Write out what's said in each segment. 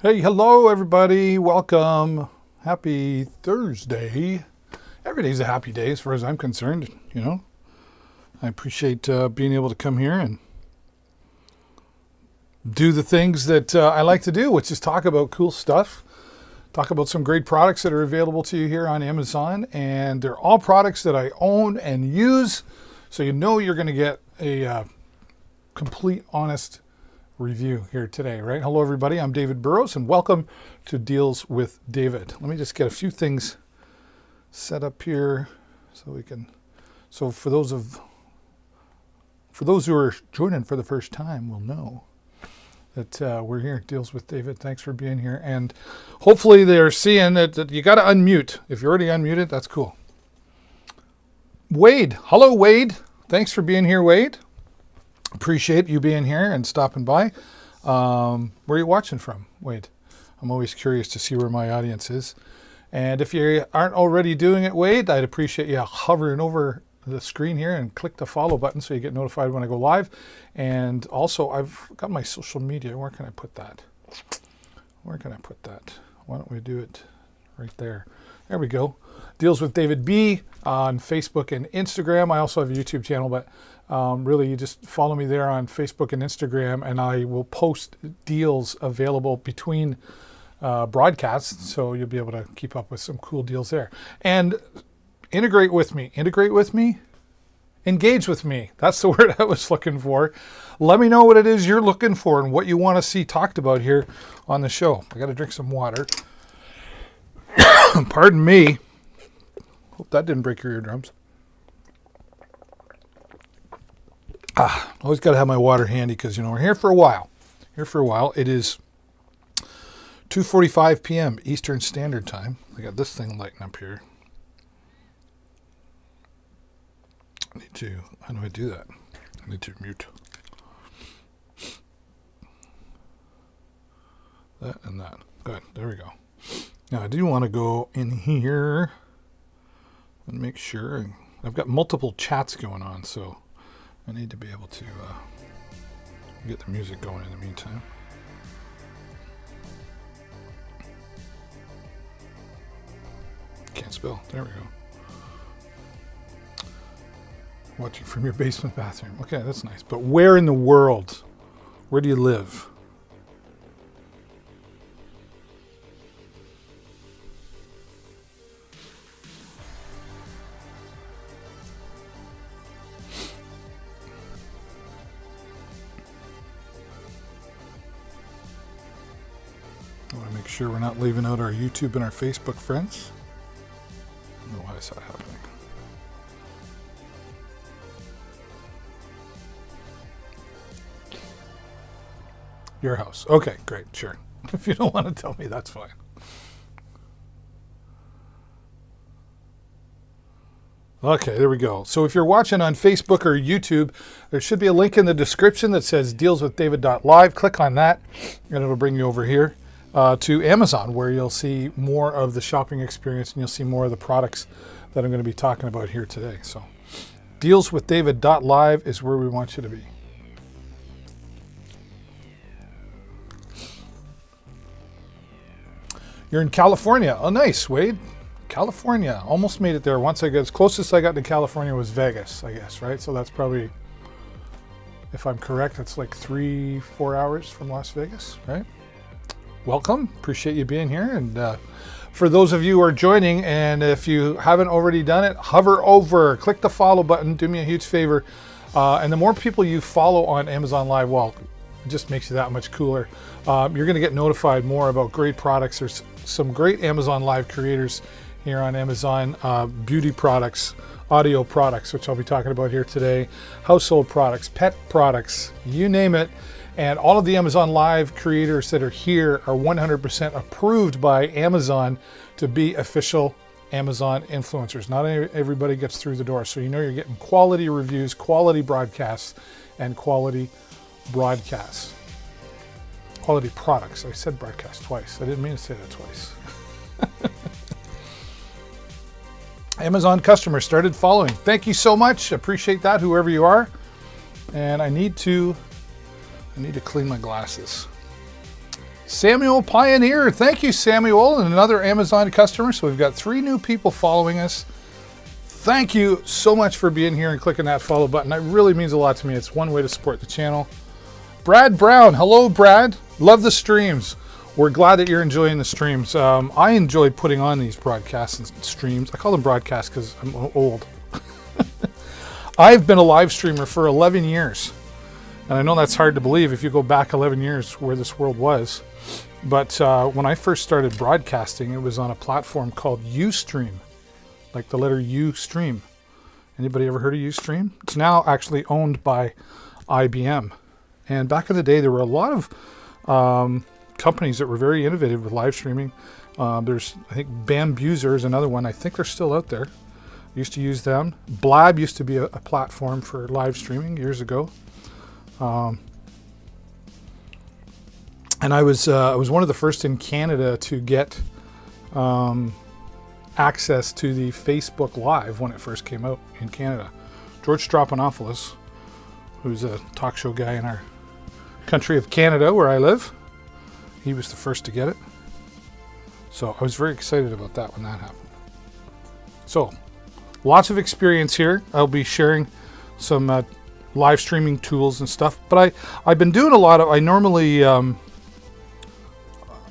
Hey, hello everybody. Welcome. Happy Thursday. Every day's a happy day as far as I'm concerned, you know. I appreciate being able to come here and do the things that I like to do, which is talk about cool stuff. Talk about some great products that are available to you here on Amazon. And they're all products that I own and use. So you know you're going to get a complete, honest review here today, right? Hello, everybody. I'm David Burrows, and welcome to Deals with David. Let me just get a few things set up here so we can. So for those who are joining for the first time, will know that we're here at Deals with David. Thanks for being here, and hopefully they're seeing that you got to unmute. If you're already unmuted, that's cool. Wade, hello, Wade. Thanks for being here, Wade. Appreciate you being here and stopping by. Where are you watching from, Wade? I'm always curious to see where my audience is. And if you aren't already doing it, Wade, I'd appreciate you hovering over the screen here and click the follow button so you get notified when I go live. And also, I've got my social media. Where can I put that? Why don't we do it right there? There we go. Deals with David B on Facebook and Instagram. I also have a YouTube channel, but really, you just follow me there on Facebook and Instagram, and I will post deals available between broadcasts, so you'll be able to keep up with some cool deals there. And integrate with me. Engage with me. That's the word I was looking for. Let me know what it is you're looking for and what you want to see talked about here on the show. I got to drink some water. Pardon me. Hope that didn't break your eardrums. Always got to have my water handy because, we're here for a while. It is 2:45 p.m. Eastern Standard Time. I got this thing lighting up here. How do I do that? I need to mute that and that. Good, there we go. Now I do want to go in here and make sure. I've got multiple chats going on, so I need to be able to get the music going in the meantime. Can't spell. There we go. Watching from your basement bathroom. Okay, that's nice. But where in the world? Where do you live? I want to make sure we're not leaving out our YouTube and our Facebook friends. I don't know why is that happening. Your house. Okay, great, sure. If you don't want to tell me, that's fine. Okay, there we go. So if you're watching on Facebook or YouTube, there should be a link in the description that says dealswithdavid.live. Click on that, and it'll bring you over here to Amazon, where you'll see more of the shopping experience and you'll see more of the products that I'm going to be talking about here today. So dealswithdavid.live is where we want you to be. You're in California. Oh, nice, Wade. California. Almost made it there. As closest I got to California was Vegas, I guess, right? So that's probably, if I'm correct, that's like 3-4 hours from Las Vegas, right? Welcome. Appreciate you being here. And for those of you who are joining, and if you haven't already done it, hover over, click the follow button. Do me a huge favor. And the more people you follow on Amazon Live, well, it just makes you that much cooler. You're going to get notified more about great products. There's some great Amazon Live creators here on Amazon. Beauty products, audio products, which I'll be talking about here today, household products, pet products, you name it. And all of the Amazon Live creators that are here are 100% approved by Amazon to be official Amazon influencers. Not everybody gets through the door. So you're getting quality reviews, quality broadcasts, and quality broadcasts. Quality products. I said broadcast twice. I didn't mean to say that twice. Amazon customers started following. Thank you so much. Appreciate that, whoever you are. And I need to clean my glasses. Samuel Pioneer. Thank you, Samuel, and another Amazon customer. So we've got 3 new people following us. Thank you so much for being here and clicking that follow button. That really means a lot to me. It's one way to support the channel. Brad Brown. Hello, Brad. Love the streams. We're glad that you're enjoying the streams. I enjoy putting on these broadcasts and streams. I call them broadcasts because I'm old. I've been a live streamer for 11 years. And I know that's hard to believe if you go back 11 years where this world was. But when I first started broadcasting, it was on a platform called Ustream. Like the letter Ustream. Anybody ever heard of Ustream? It's now actually owned by IBM. And back in the day, there were a lot of companies that were very innovative with live streaming. There's, I think, Bambuser is another one. I think they're still out there. I used to use them. Blab used to be a platform for live streaming years ago. And I was one of the first in Canada to get access to the Facebook Live when it first came out in Canada. George Strophanopoulos, who's a talk show guy in our country of Canada where I live, he was the first to get it. So I was very excited about that when that happened. So lots of experience here. I'll be sharing some live streaming tools and stuff, but I've been doing a lot of, I normally, I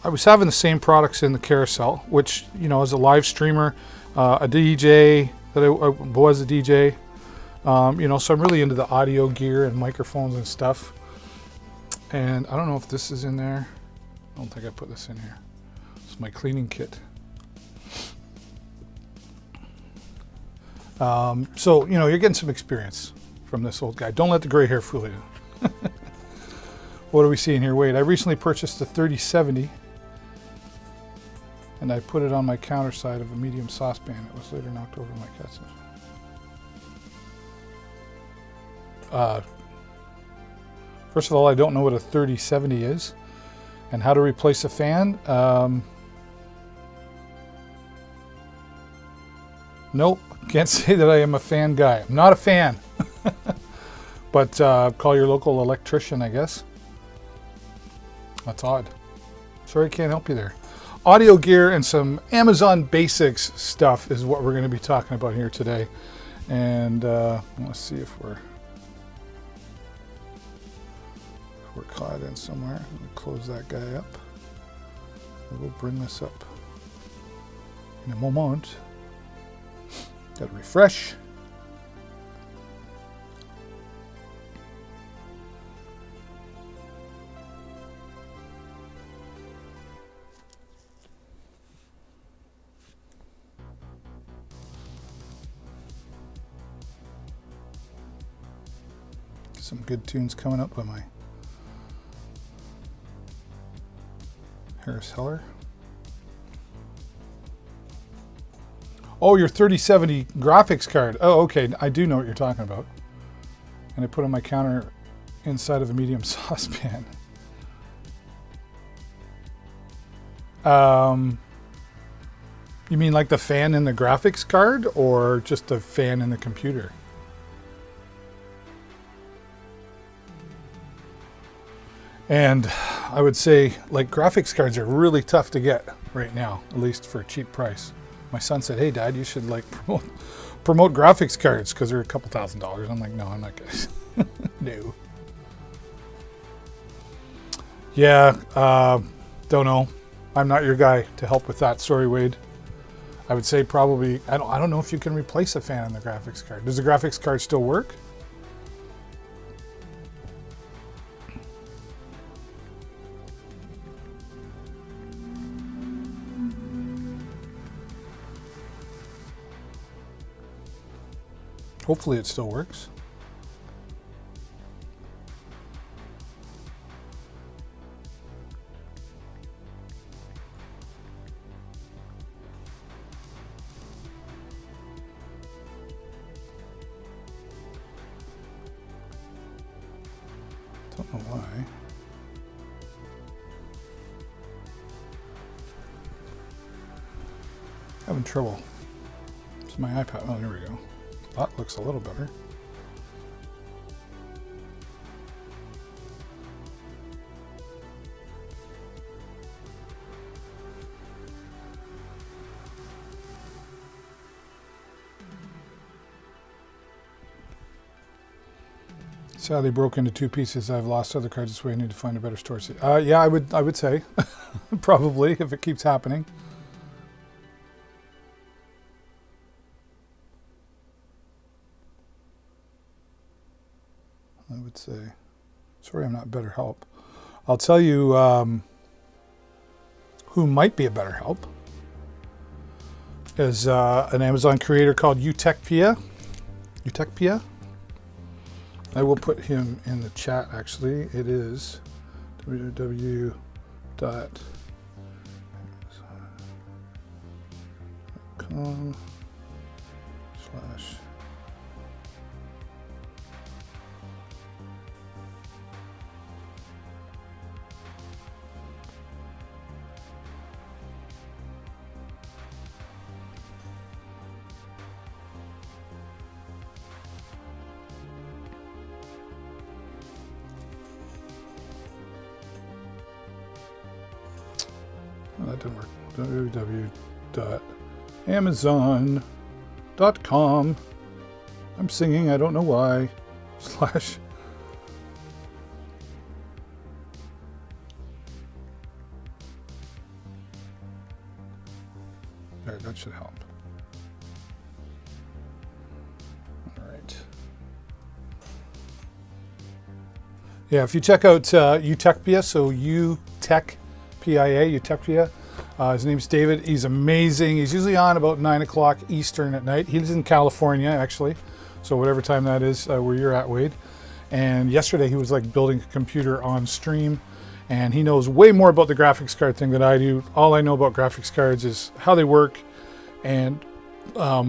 was having the same products in the carousel, which, you know, as a live streamer, a DJ, that I was a DJ, you know, so I'm really into the audio gear and microphones and stuff. And I don't know if this is in there. I don't think I put this in here. It's my cleaning kit. So, you know, you're getting some experience from this old guy. Don't let the gray hair fool you. What are we seeing here? Wait, I recently purchased a 3070. And I put it on my counter side of a medium saucepan. It was later knocked over my cat's. First of all, I don't know what a 3070 is and how to replace a fan. Nope, can't say that I am a fan guy. I'm not a fan. But call your local electrician, I guess. That's odd. Sorry I can't help you there. Audio gear and some Amazon Basics stuff is what we're going to be talking about here today. And let's see if we're caught in somewhere. We'll close that guy up. We'll bring this up in a moment. Got to refresh. Some good tunes coming up by my Harris Heller. Oh, your 3070 graphics card. Oh, okay. I do know what you're talking about. And I put on my counter inside of a medium saucepan. You mean like the fan in the graphics card or just the fan in the computer? And I would say, like, graphics cards are really tough to get right now, at least for a cheap price. My son said, "Hey, Dad, you should like promote graphics cards because they're a couple $1,000s." I'm like, "No, I'm not gonna." No. Yeah, don't know. I'm not your guy to help with that. Sorry, Wade. I would say probably. I don't know if you can replace a fan in the graphics card. Does the graphics card still work? Hopefully it still works. Don't know why. Having trouble. It's my iPad. Oh, there we go. That looks a little better. Sadly broke into 2 pieces. I've lost other cards this way. I need to find a better storage. Yeah, I would say probably if it keeps happening. I would say, sorry, I'm not better help. I'll tell you who might be a better help is an Amazon creator called Utechpia. Utechpia. I will put him in the chat, actually. It is www.amazon.com/ Oh, that didn't work. www.amazon.com. I'm singing, I don't know why. / There, that should help. All right. Yeah, if you check out Utechpia, so Utechpia, Utechpia. His name's David. He's amazing. He's usually on about 9 o'clock Eastern at night. He's in California, actually. So whatever time that is where you're at, Wade. And yesterday he was like building a computer on stream. And he knows way more about the graphics card thing than I do. All I know about graphics cards is how they work. And I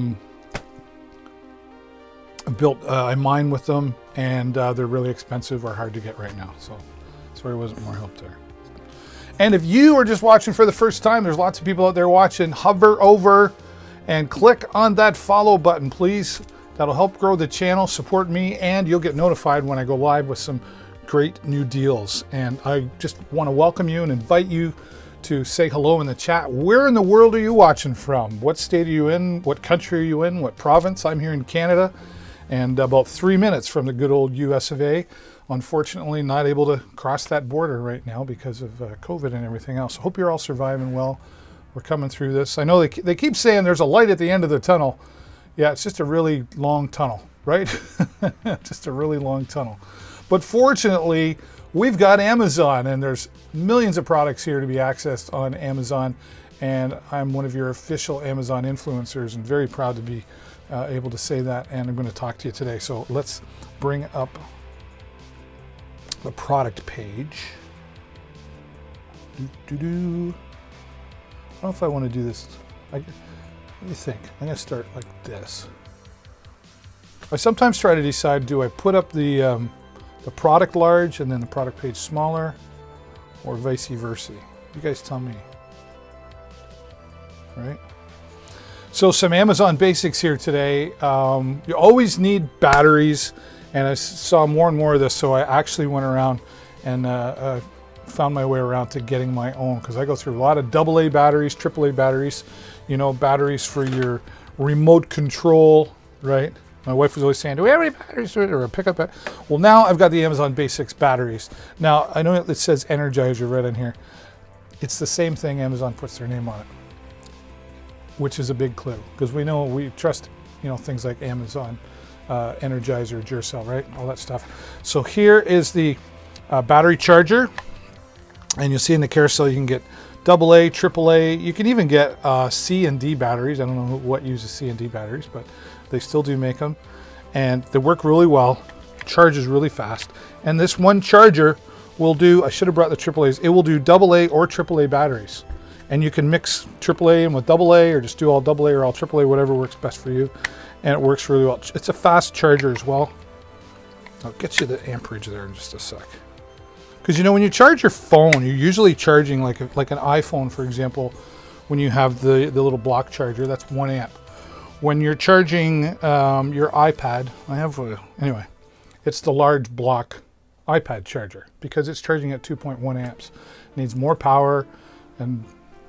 mine with them. And they're really expensive or hard to get right now. So that's why there wasn't more help there. And if you are just watching for the first time, there's lots of people out there watching. Hover over and click on that follow button, please. That'll help grow the channel, support me, and you'll get notified when I go live with some great new deals. And I just want to welcome you and invite you to say hello in the chat. Where in the world are you watching from? What state are you in? What country are you in? What province? I'm here in Canada and about 3 minutes from the good old US of A. Unfortunately, not able to cross that border right now because of COVID and everything else. I hope you're all surviving well. We're coming through this. I know they keep saying there's a light at the end of the tunnel. Yeah, it's just a really long tunnel, right? Just a really long tunnel. But fortunately, we've got Amazon, and there's millions of products here to be accessed on Amazon. And I'm one of your official Amazon influencers and very proud to be able to say that. And I'm going to talk to you today. So let's bring up the product page. I don't know if I want to do this. What do you think? I'm going to start like this. I sometimes try to decide, do I put up the product large and then the product page smaller, or vice versa? You guys tell me. Right? So some Amazon basics here today. You always need batteries. And I saw more and more of this, so I actually went around and found my way around to getting my own, because I go through a lot of AA batteries, AAA batteries, you know, batteries for your remote control, right? My wife was always saying, do we have any batteries or a pickup? Well, now I've got the Amazon Basics batteries. Now, I know it says Energizer right in here. It's the same thing. Amazon puts their name on it, which is a big clue, because we trust, you know, things like Amazon. Energizer, Duracell, right? All that stuff. So here is the battery charger, and you'll see in the carousel you can get AA, AAA. You can even get C and D batteries. I don't know what uses C and D batteries, but they still do make them, and they work really well. Charges really fast, and this one charger will do. I should have brought the AAAs. It will do AA or AAA batteries, and you can mix AAA in with AA, or just do all AA or all AAA, whatever works best for you. And it works really well. It's a fast charger as well. I'll get you the amperage there in just a sec. Because you know, when you charge your phone, you're usually charging like an iPhone, for example. When you have the little block charger, that's 1 amp. When you're charging your iPad, anyway, it's the large block iPad charger, because it's charging at 2.1 amps. It needs more power and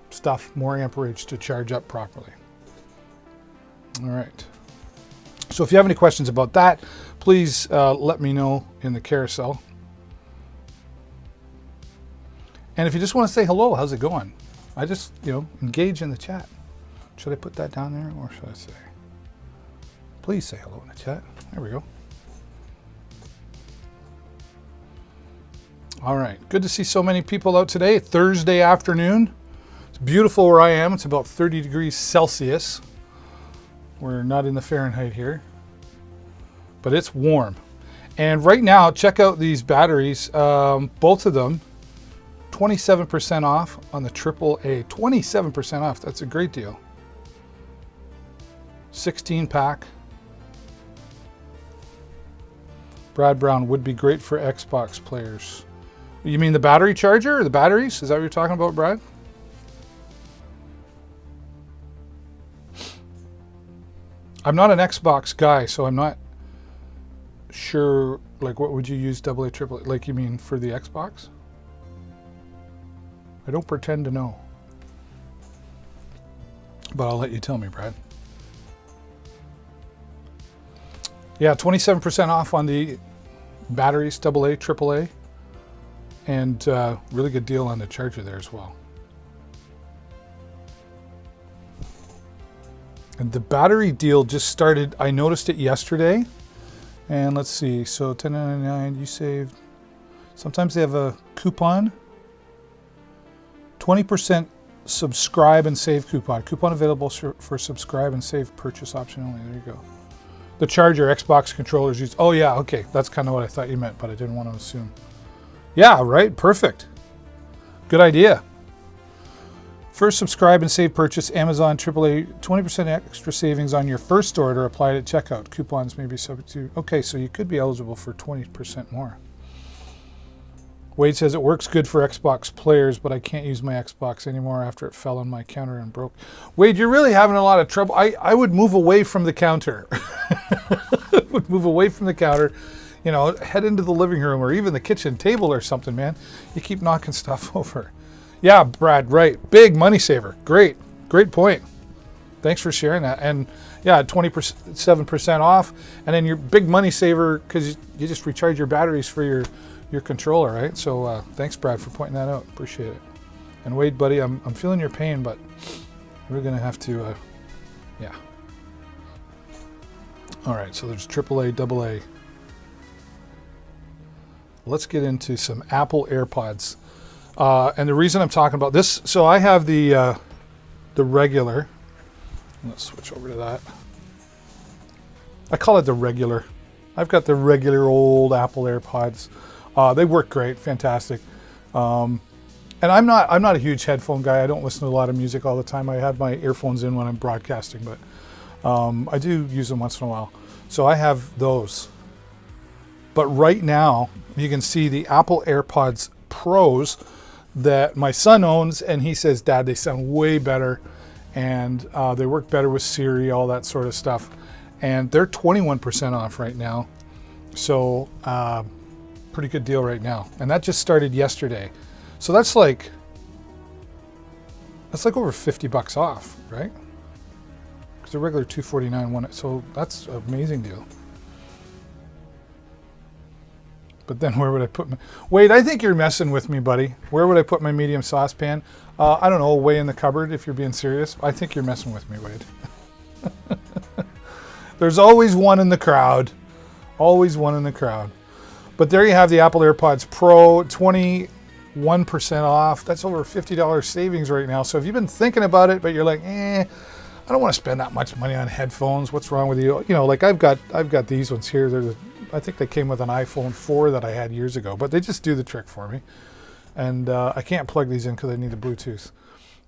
stuff, more amperage to charge up properly. All right. So if you have any questions about that, please let me know in the carousel. And if you just want to say hello, how's it going? I just, engage in the chat. Should I put that down there, or should I say? Please say hello in the chat. There we go. All right, good to see so many people out today. Thursday afternoon. It's beautiful where I am. It's about 30 degrees Celsius. We're not in the Fahrenheit here, but it's warm. And right now, check out these batteries. Both of them, 27% off on the AAA. 27% off. That's a great deal. 16 pack. Brad Brown would be great for Xbox players. You mean the battery charger or the batteries? Is that what you're talking about, Brad? I'm not an Xbox guy, so I'm not sure, like, what would you use AA, AAA? Like, you mean for the Xbox? I don't pretend to know. But I'll let you tell me, Brad. Yeah, 27% off on the batteries, AA, AAA. And really good deal on the charger there as well. And the battery deal just started. I noticed it yesterday. And let's see. So $10.99, you saved. Sometimes they have a coupon. 20% subscribe and save coupon. Coupon available for subscribe and save purchase option only. There you go. The charger, Xbox controllers use. Oh yeah, okay. That's kind of what I thought you meant, but I didn't want to assume. Yeah, right. Perfect. Good idea. First subscribe and save purchase, Amazon AAA, 20% extra savings on your first order applied at checkout. Coupons may be subject to. Okay, so you could be eligible for 20% more. Wade says it works good for Xbox players, but I can't use my Xbox anymore after it fell on my counter and broke. Wade, you're really having a lot of trouble. I would move away from the counter. Would move away from the counter. Head into the living room or even the kitchen table or something, man. You keep knocking stuff over. Yeah, Brad, right. Big money saver. Great point. Thanks for sharing that. And yeah, 27% off. And then your big money saver, because you just recharge your batteries for your controller, right? So thanks, Brad, for pointing that out. Appreciate it. And Wade, buddy, I'm feeling your pain, but we're going to have to, yeah. All right, so there's AAA, AA. Let's get into some Apple AirPods. And the reason I'm talking about this, so I have the regular. Let's switch over to that. I call it the regular. I've got the regular old Apple AirPods. They work great, fantastic. And I'm not a huge headphone guy. I don't listen to a lot of music all the time. I have my earphones in when I'm broadcasting, but I do use them once in a while. So I have those. But right now, you can see the Apple AirPods Pros that my son owns, and he says, Dad, they sound way better, and they work better with Siri, all that sort of stuff. And they're 21% off right now. So pretty good deal right now. And that just started yesterday. So that's like over $50 off, right? Because the regular $249 so that's an amazing deal. But then where would I put my... Wade, I think you're messing with me, buddy. Where would I put my medium saucepan? I don't know, away in the cupboard if you're being serious. I think you're messing with me, Wade. There's always one in the crowd. Always one in the crowd. But there you have the Apple AirPods Pro, 21% off. That's over $50 savings right now. So if you've been thinking about it, but you're like, I don't want to spend that much money on headphones. What's wrong with you? Like I've got these ones here. I think they came with an iPhone 4 that I had years ago, but they just do the trick for me. And I can't plug these in because I need the Bluetooth.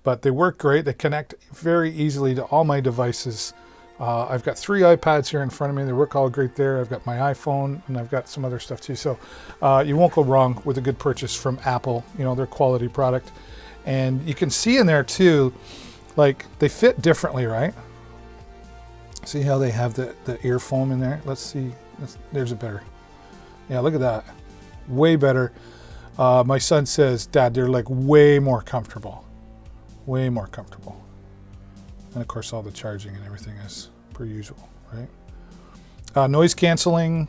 But they work great. They connect very easily to all my devices. I've got 3 iPads here in front of me. They work all great there. I've got my iPhone, and I've got some other stuff too. So you won't go wrong with a good purchase from Apple. Their quality product. And you can see in there too, like they fit differently, right? See how they have the ear foam in there? Let's see. There's a better. Yeah, look at that. Way better. My son says, Dad, they're like way more comfortable. Way more comfortable. And of course, all the charging and everything is per usual, right? Noise canceling,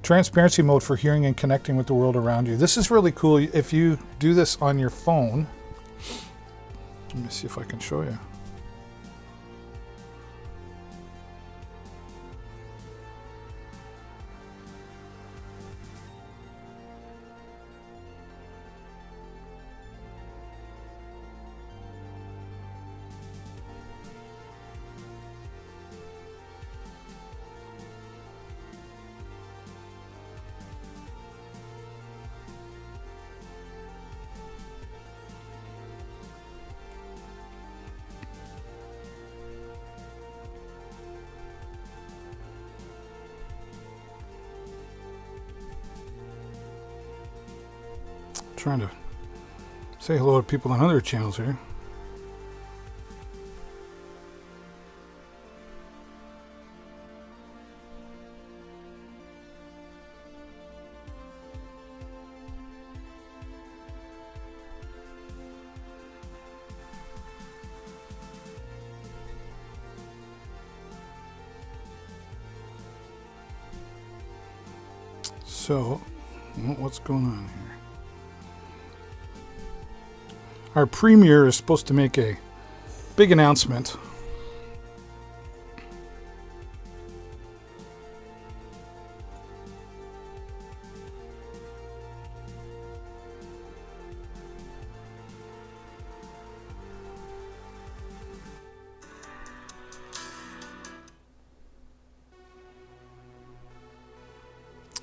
transparency mode for hearing and connecting with the world around you. This is really cool. If you do this on your phone, let me see if I can show you. Trying to say hello to people on other channels here. So, what's going on here? Our premier is supposed to make a big announcement.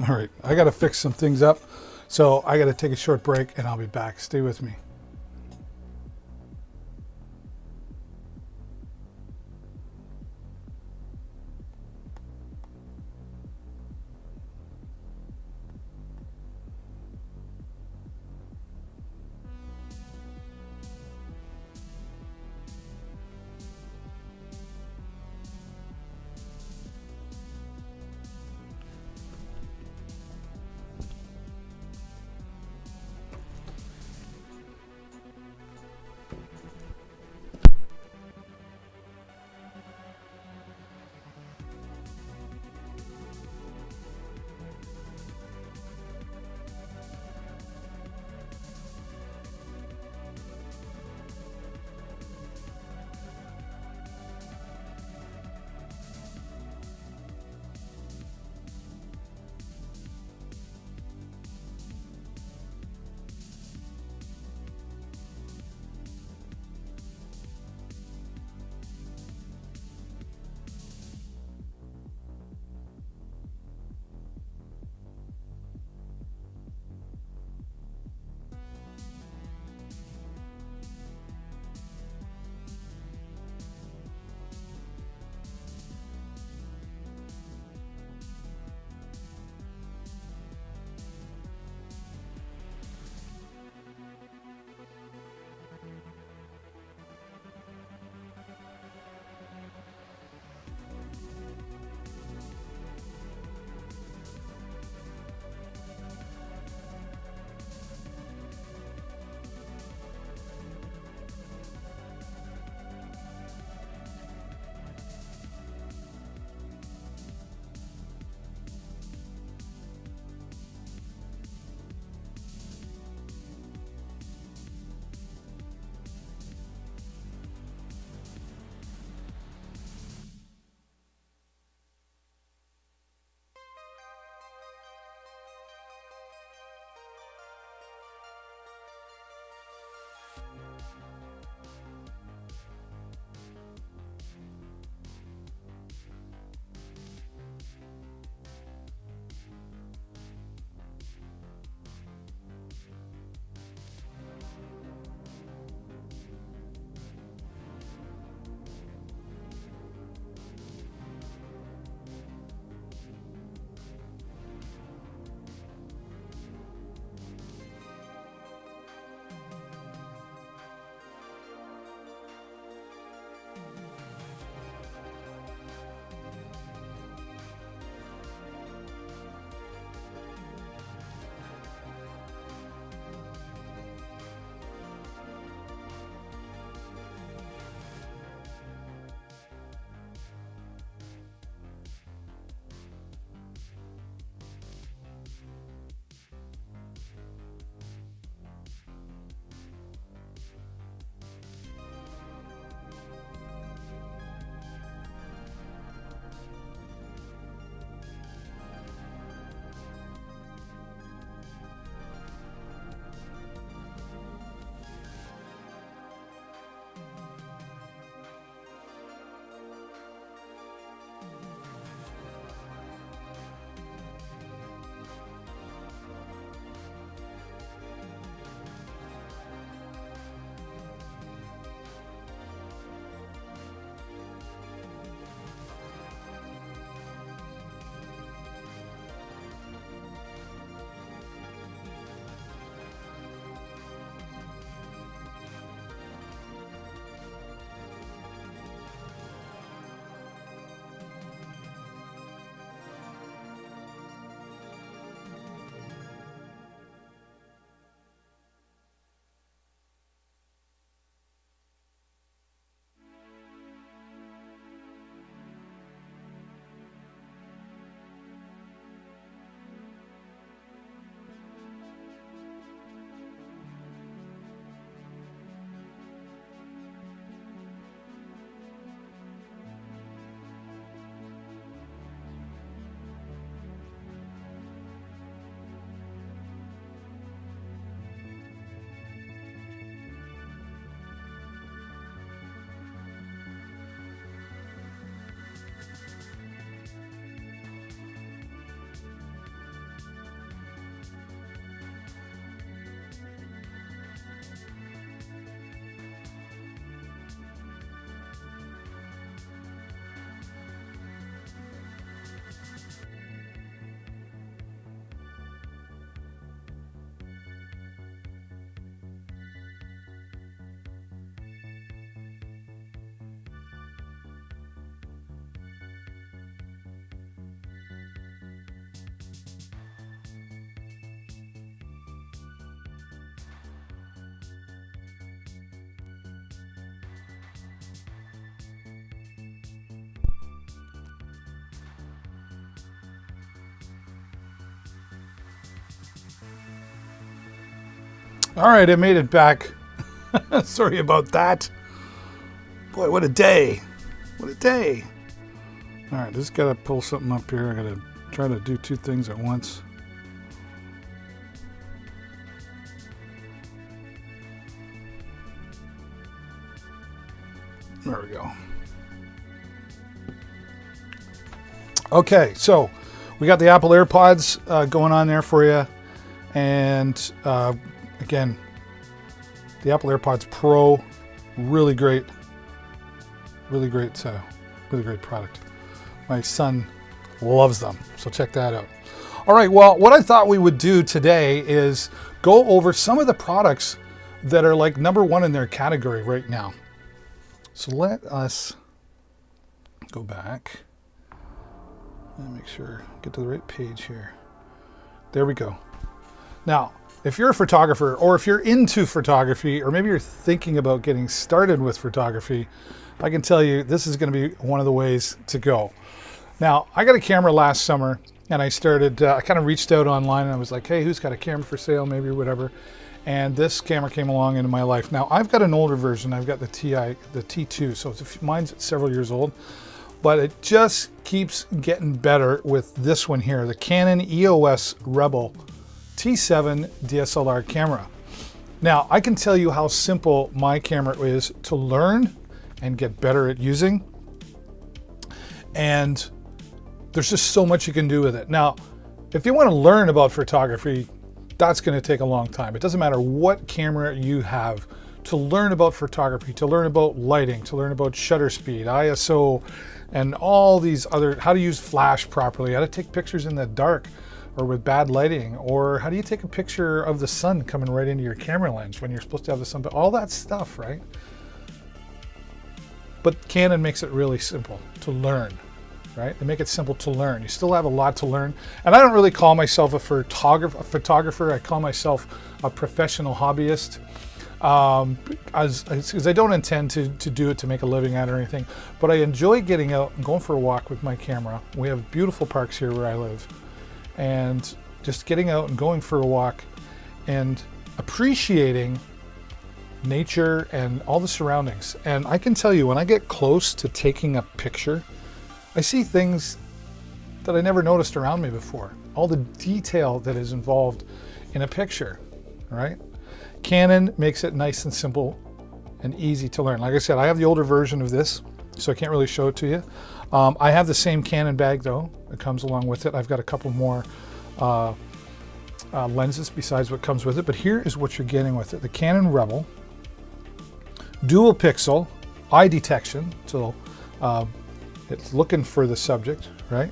All right, I got to fix some things up, so I got to take a short break and I'll be back. Stay with me. All right, I made it back. Sorry about that. Boy, what a day. What a day. All right, just got to pull something up here. I got to try to do two things at once. There we go. Okay, so we got the Apple AirPods going on there for you. And again, the Apple AirPods Pro, really great product. My son loves them, so check that out. All right, well, what I thought we would do today is go over some of the products that are like #1 in their category right now. So let us go back and make sure, get to the right page here. There we go. Now, if you're a photographer, or if you're into photography, or maybe you're thinking about getting started with photography, I can tell you this is going to be one of the ways to go. Now, I got a camera last summer, and I started, I kind of reached out online, and I was like, hey, who's got a camera for sale, maybe, whatever. And this camera came along into my life. Now, I've got an older version. I've got the T2, so mine's several years old. But it just keeps getting better with this one here, the Canon EOS Rebel T7 DSLR camera. Now, I can tell you how simple my camera is to learn and get better at using. And there's just so much you can do with it. Now, if you want to learn about photography, that's going to take a long time. It doesn't matter what camera you have. To learn about photography, to learn about lighting, to learn about shutter speed, ISO, and all these other, how to use flash properly, how to take pictures in the dark or with bad lighting, or how do you take a picture of the sun coming right into your camera lens when you're supposed to have the sun, all that stuff, right? But Canon makes it really simple to learn, right? They make it simple to learn. You still have a lot to learn. And I don't really call myself a photographer. I call myself a professional hobbyist. Because I don't intend to do it to make a living at it or anything, but I enjoy getting out and going for a walk with my camera. We have beautiful parks here where I live, and just getting out and going for a walk and appreciating nature and all the surroundings. And I can tell you, when I get close to taking a picture, I see things that I never noticed around me before. All the detail that is involved in a picture, right? Canon makes it nice and simple and easy to learn. Like I said, I have the older version of this, so I can't really show it to you. I have the same Canon bag though, that comes along with it. I've got a couple more lenses besides what comes with it, but here is what you're getting with it. The Canon Rebel, dual pixel, eye detection, so it's looking for the subject, right?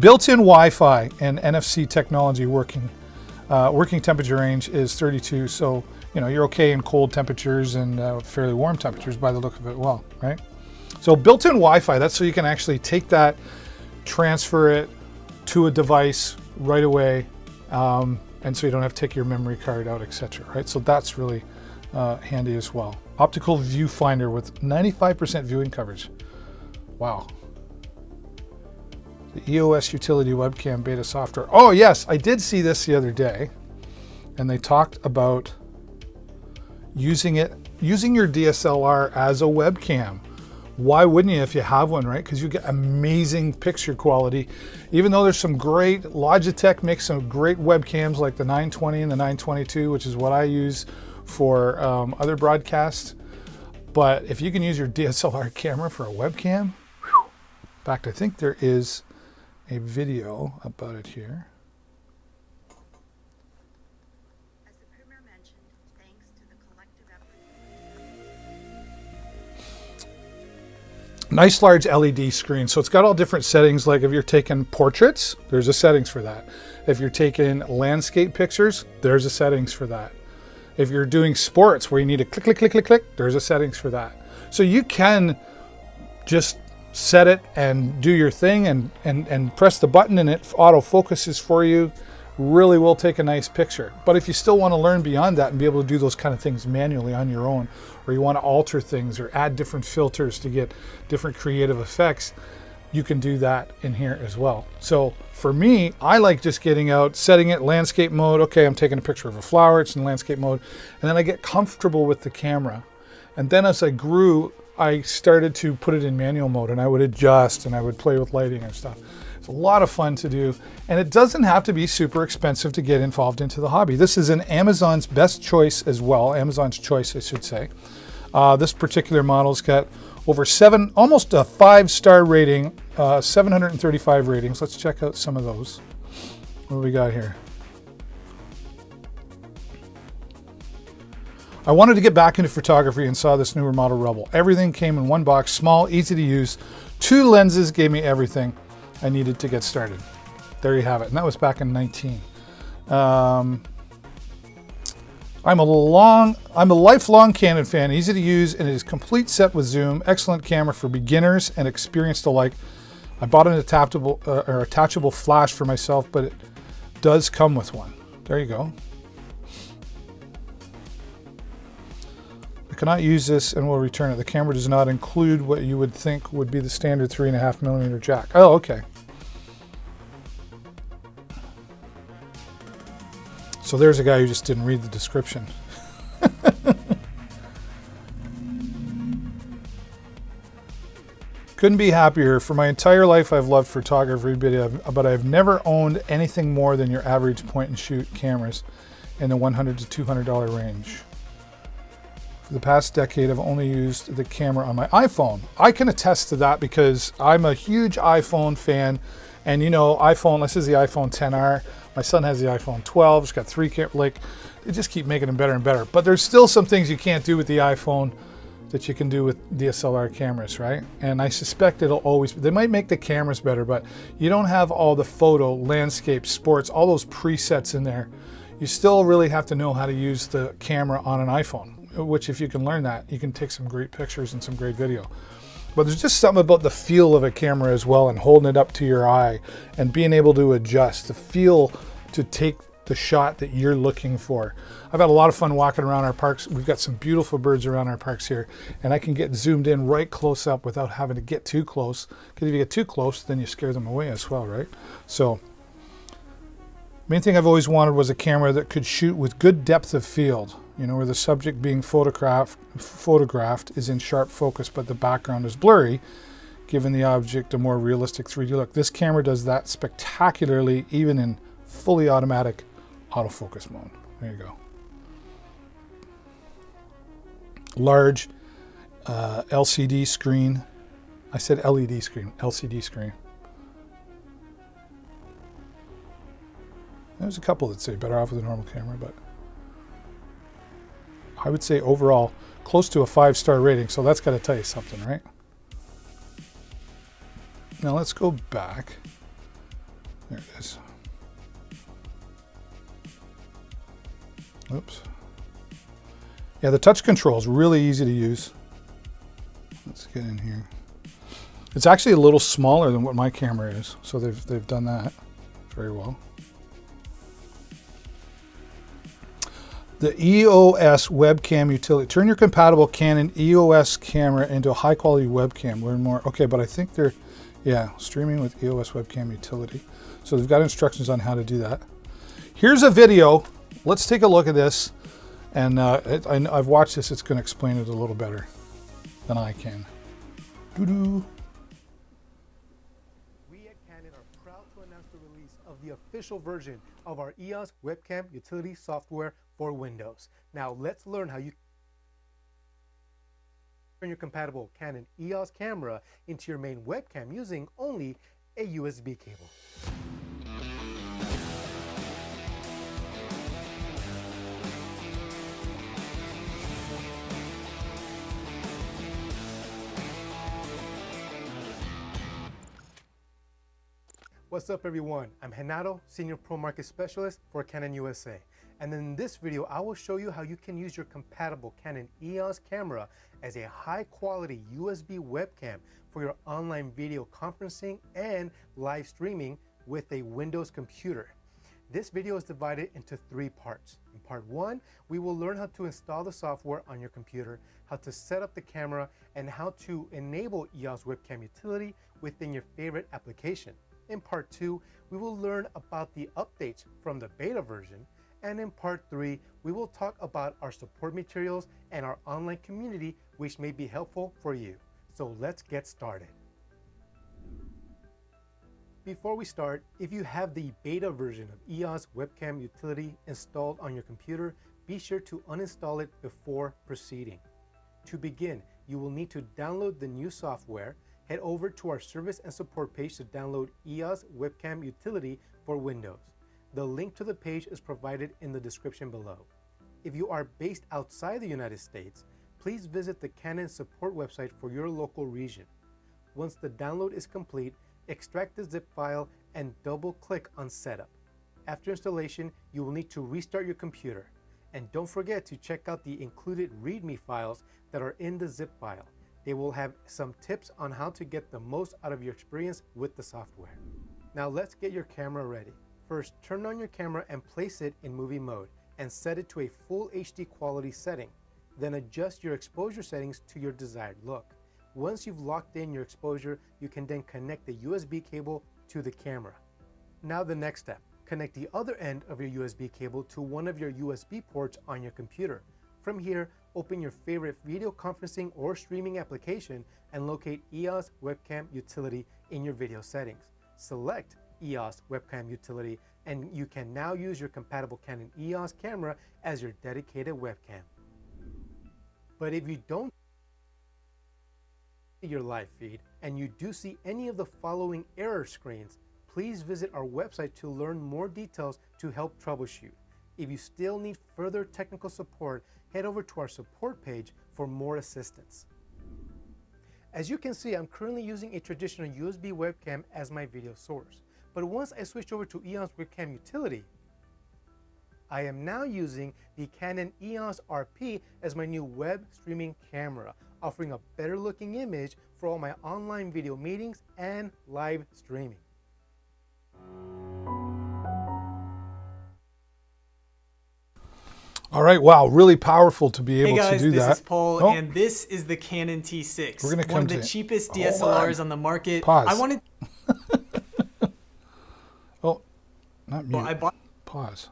Built-in Wi-Fi and NFC technology working. Working temperature range is 32, so you know you're okay in cold temperatures and fairly warm temperatures by the look of it, well, right? So built-in Wi-Fi, that's so you can actually take that, transfer it to a device right away, and so you don't have to take your memory card out, etc. Right? So that's really handy as well. Optical viewfinder with 95% viewing coverage. Wow. The EOS Utility Webcam Beta software. Oh yes, I did see this the other day, and they talked about using your DSLR as a webcam. Why wouldn't you if you have one, right? Because you get amazing picture quality. Even though there's some great, Logitech makes some great webcams like the 920 and the 922, which is what I use for other broadcasts. But if you can use your DSLR camera for a webcam, whew. In fact, I think there is a video about it here. As the Premier mentioned, thanks to the collective effort. Nice large LED screen. So it's got all different settings. Like if you're taking portraits, there's a settings for that. If you're taking landscape pictures, there's a settings for that. If you're doing sports where you need to click, click, click, click, click, there's a settings for that. So you can just set it and do your thing and press the button and it auto focuses for you. Really will take a nice picture. But if you still want to learn beyond that and be able to do those kind of things manually on your own, or you want to alter things or add different filters to get different creative effects, you can do that in here as well. So for me, I like just getting out, setting it landscape mode. Okay, I'm taking a picture of a flower, it's in landscape mode. And then I get comfortable with the camera. And then as I grew, I started to put it in manual mode, and I would adjust and I would play with lighting and stuff. It's a lot of fun to do. And it doesn't have to be super expensive to get involved into the hobby. This is an Amazon's best choice as well. Amazon's choice, I should say. This particular model's got over almost a 5-star rating, 735 ratings. Let's check out some of those. What do we got here? I wanted to get back into photography and saw this newer model Rebel. Everything came in one box, small, easy to use. 2 lenses gave me everything I needed to get started. There you have it. And that was back in 19. I'm a lifelong Canon fan, easy to use, and it is complete set with zoom. Excellent camera for beginners and experienced alike. I bought an attachable flash for myself, but it does come with one. There you go. I cannot use this and will return it. The camera does not include what you would think would be the standard 3.5mm jack. Oh, okay. So there's a guy who just didn't read the description. Couldn't be happier. For my entire life, I've loved photography, but I've never owned anything more than your average point and shoot cameras in the $100 to $200 range. For the past decade, I've only used the camera on my iPhone. I can attest to that because I'm a huge iPhone fan. And you know, iPhone, this is the iPhone XR. My son has the iPhone 12. It's got 3 cameras. Like, they just keep making them better and better. But there's still some things you can't do with the iPhone that you can do with DSLR cameras, right? And I suspect it'll always, they might make the cameras better, but you don't have all the photo, landscape, sports, all those presets in there. You still really have to know how to use the camera on an iPhone, which if you can learn that, you can take some great pictures and some great video. But there's just something about the feel of a camera as well, and holding it up to your eye and being able to adjust, the feel to take the shot that you're looking for. I've had a lot of fun walking around our parks. We've got some beautiful birds around our parks here, and I can get zoomed in right close up without having to get too close, because if you get too close, then you scare them away as well, right? So, main thing I've always wanted was a camera that could shoot with good depth of field, you know, where the subject being photographed is in sharp focus, but the background is blurry, giving the object a more realistic 3D look. This camera does that spectacularly, even in fully automatic autofocus mode. There you go. Large LCD screen. I said LED screen, LCD screen. There's a couple that say better off with a normal camera, but I would say overall close to a 5-star rating, so that's got to tell you something, right? Now let's go back. There it is. Oops. Yeah, the touch control is really easy to use. Let's get in here. It's actually a little smaller than what my camera is, so they've done that very well. The EOS webcam utility. Turn your compatible Canon EOS camera into a high quality webcam. Learn more. Okay, but I think they're, yeah, streaming with EOS webcam utility. So they've got instructions on how to do that. Here's a video. Let's take a look at this. And I've watched this. It's going to explain it a little better than I can. Doo-doo. We at Canon are proud to announce the release of the official version of our EOS webcam utility software for Windows. Now let's learn how you turn your compatible Canon EOS camera into your main webcam using only a USB cable. What's up everyone, I'm Renato, Senior Pro Market Specialist for Canon USA. And in this video, I will show you how you can use your compatible Canon EOS camera as a high quality USB webcam for your online video conferencing and live streaming with a Windows computer. This video is divided into 3 parts. In part 1, we will learn how to install the software on your computer, how to set up the camera, and how to enable EOS webcam utility within your favorite application. In part 2, we will learn about the updates from the beta version. And in part 3, we will talk about our support materials and our online community, which may be helpful for you. So let's get started. Before we start, if you have the beta version of EOS Webcam Utility installed on your computer, be sure to uninstall it before proceeding. To begin, you will need to download the new software. Head over to our service and support page to download EOS Webcam Utility for Windows. The link to the page is provided in the description below. If you are based outside the United States, please visit the Canon support website for your local region. Once the download is complete, extract the zip file and double-click on Setup. After installation, you will need to restart your computer. And don't forget to check out the included README files that are in the zip file. They will have some tips on how to get the most out of your experience with the software. Now let's get your camera ready. First, turn on your camera and place it in movie mode and set it to a full HD quality setting. Then adjust your exposure settings to your desired look. Once you've locked in your exposure, you can then connect the USB cable to the camera. Now the next step, connect the other end of your USB cable to one of your USB ports on your computer. From here, open your favorite video conferencing or streaming application and locate EOS Webcam Utility in your video settings. Select EOS Webcam Utility and you can now use your compatible Canon EOS camera as your dedicated webcam. But if you don't see your live feed and you do see any of the following error screens, please visit our website to learn more details to help troubleshoot. If you still need further technical support, head over to our support page for more assistance. As you can see, I'm currently using a traditional USB webcam as my video source. But once I switched over to EOS Webcam Utility, I am now using the Canon EOS RP as my new web streaming camera, offering a better looking image for all my online video meetings and live streaming. All right, wow, really powerful to be able Hey guys, to do that. this is Paul, Oh. and this is the Canon T6. We're gonna come one of to the it. cheapest Hold DSLRs on. on the market. Pause. I wanted. Oh, not mute. Well, I bought. Pause.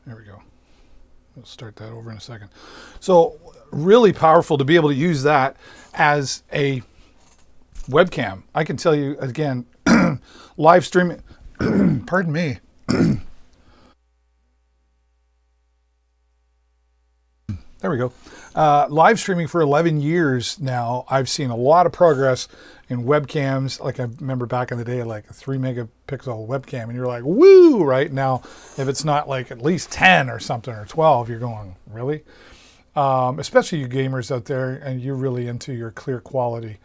There we go. We'll start that over in a second. So really powerful to be able to use that as a webcam. I can tell you again, live streaming, pardon me. There we go. Live streaming for 11 years now. I've seen a lot of progress in webcams. Like I remember back in the day, like a 3 megapixel webcam, and you're like, woo, right? Now, if it's not like at least 10 or something or 12, you're going, really? Especially you gamers out there, and you're really into your clear quality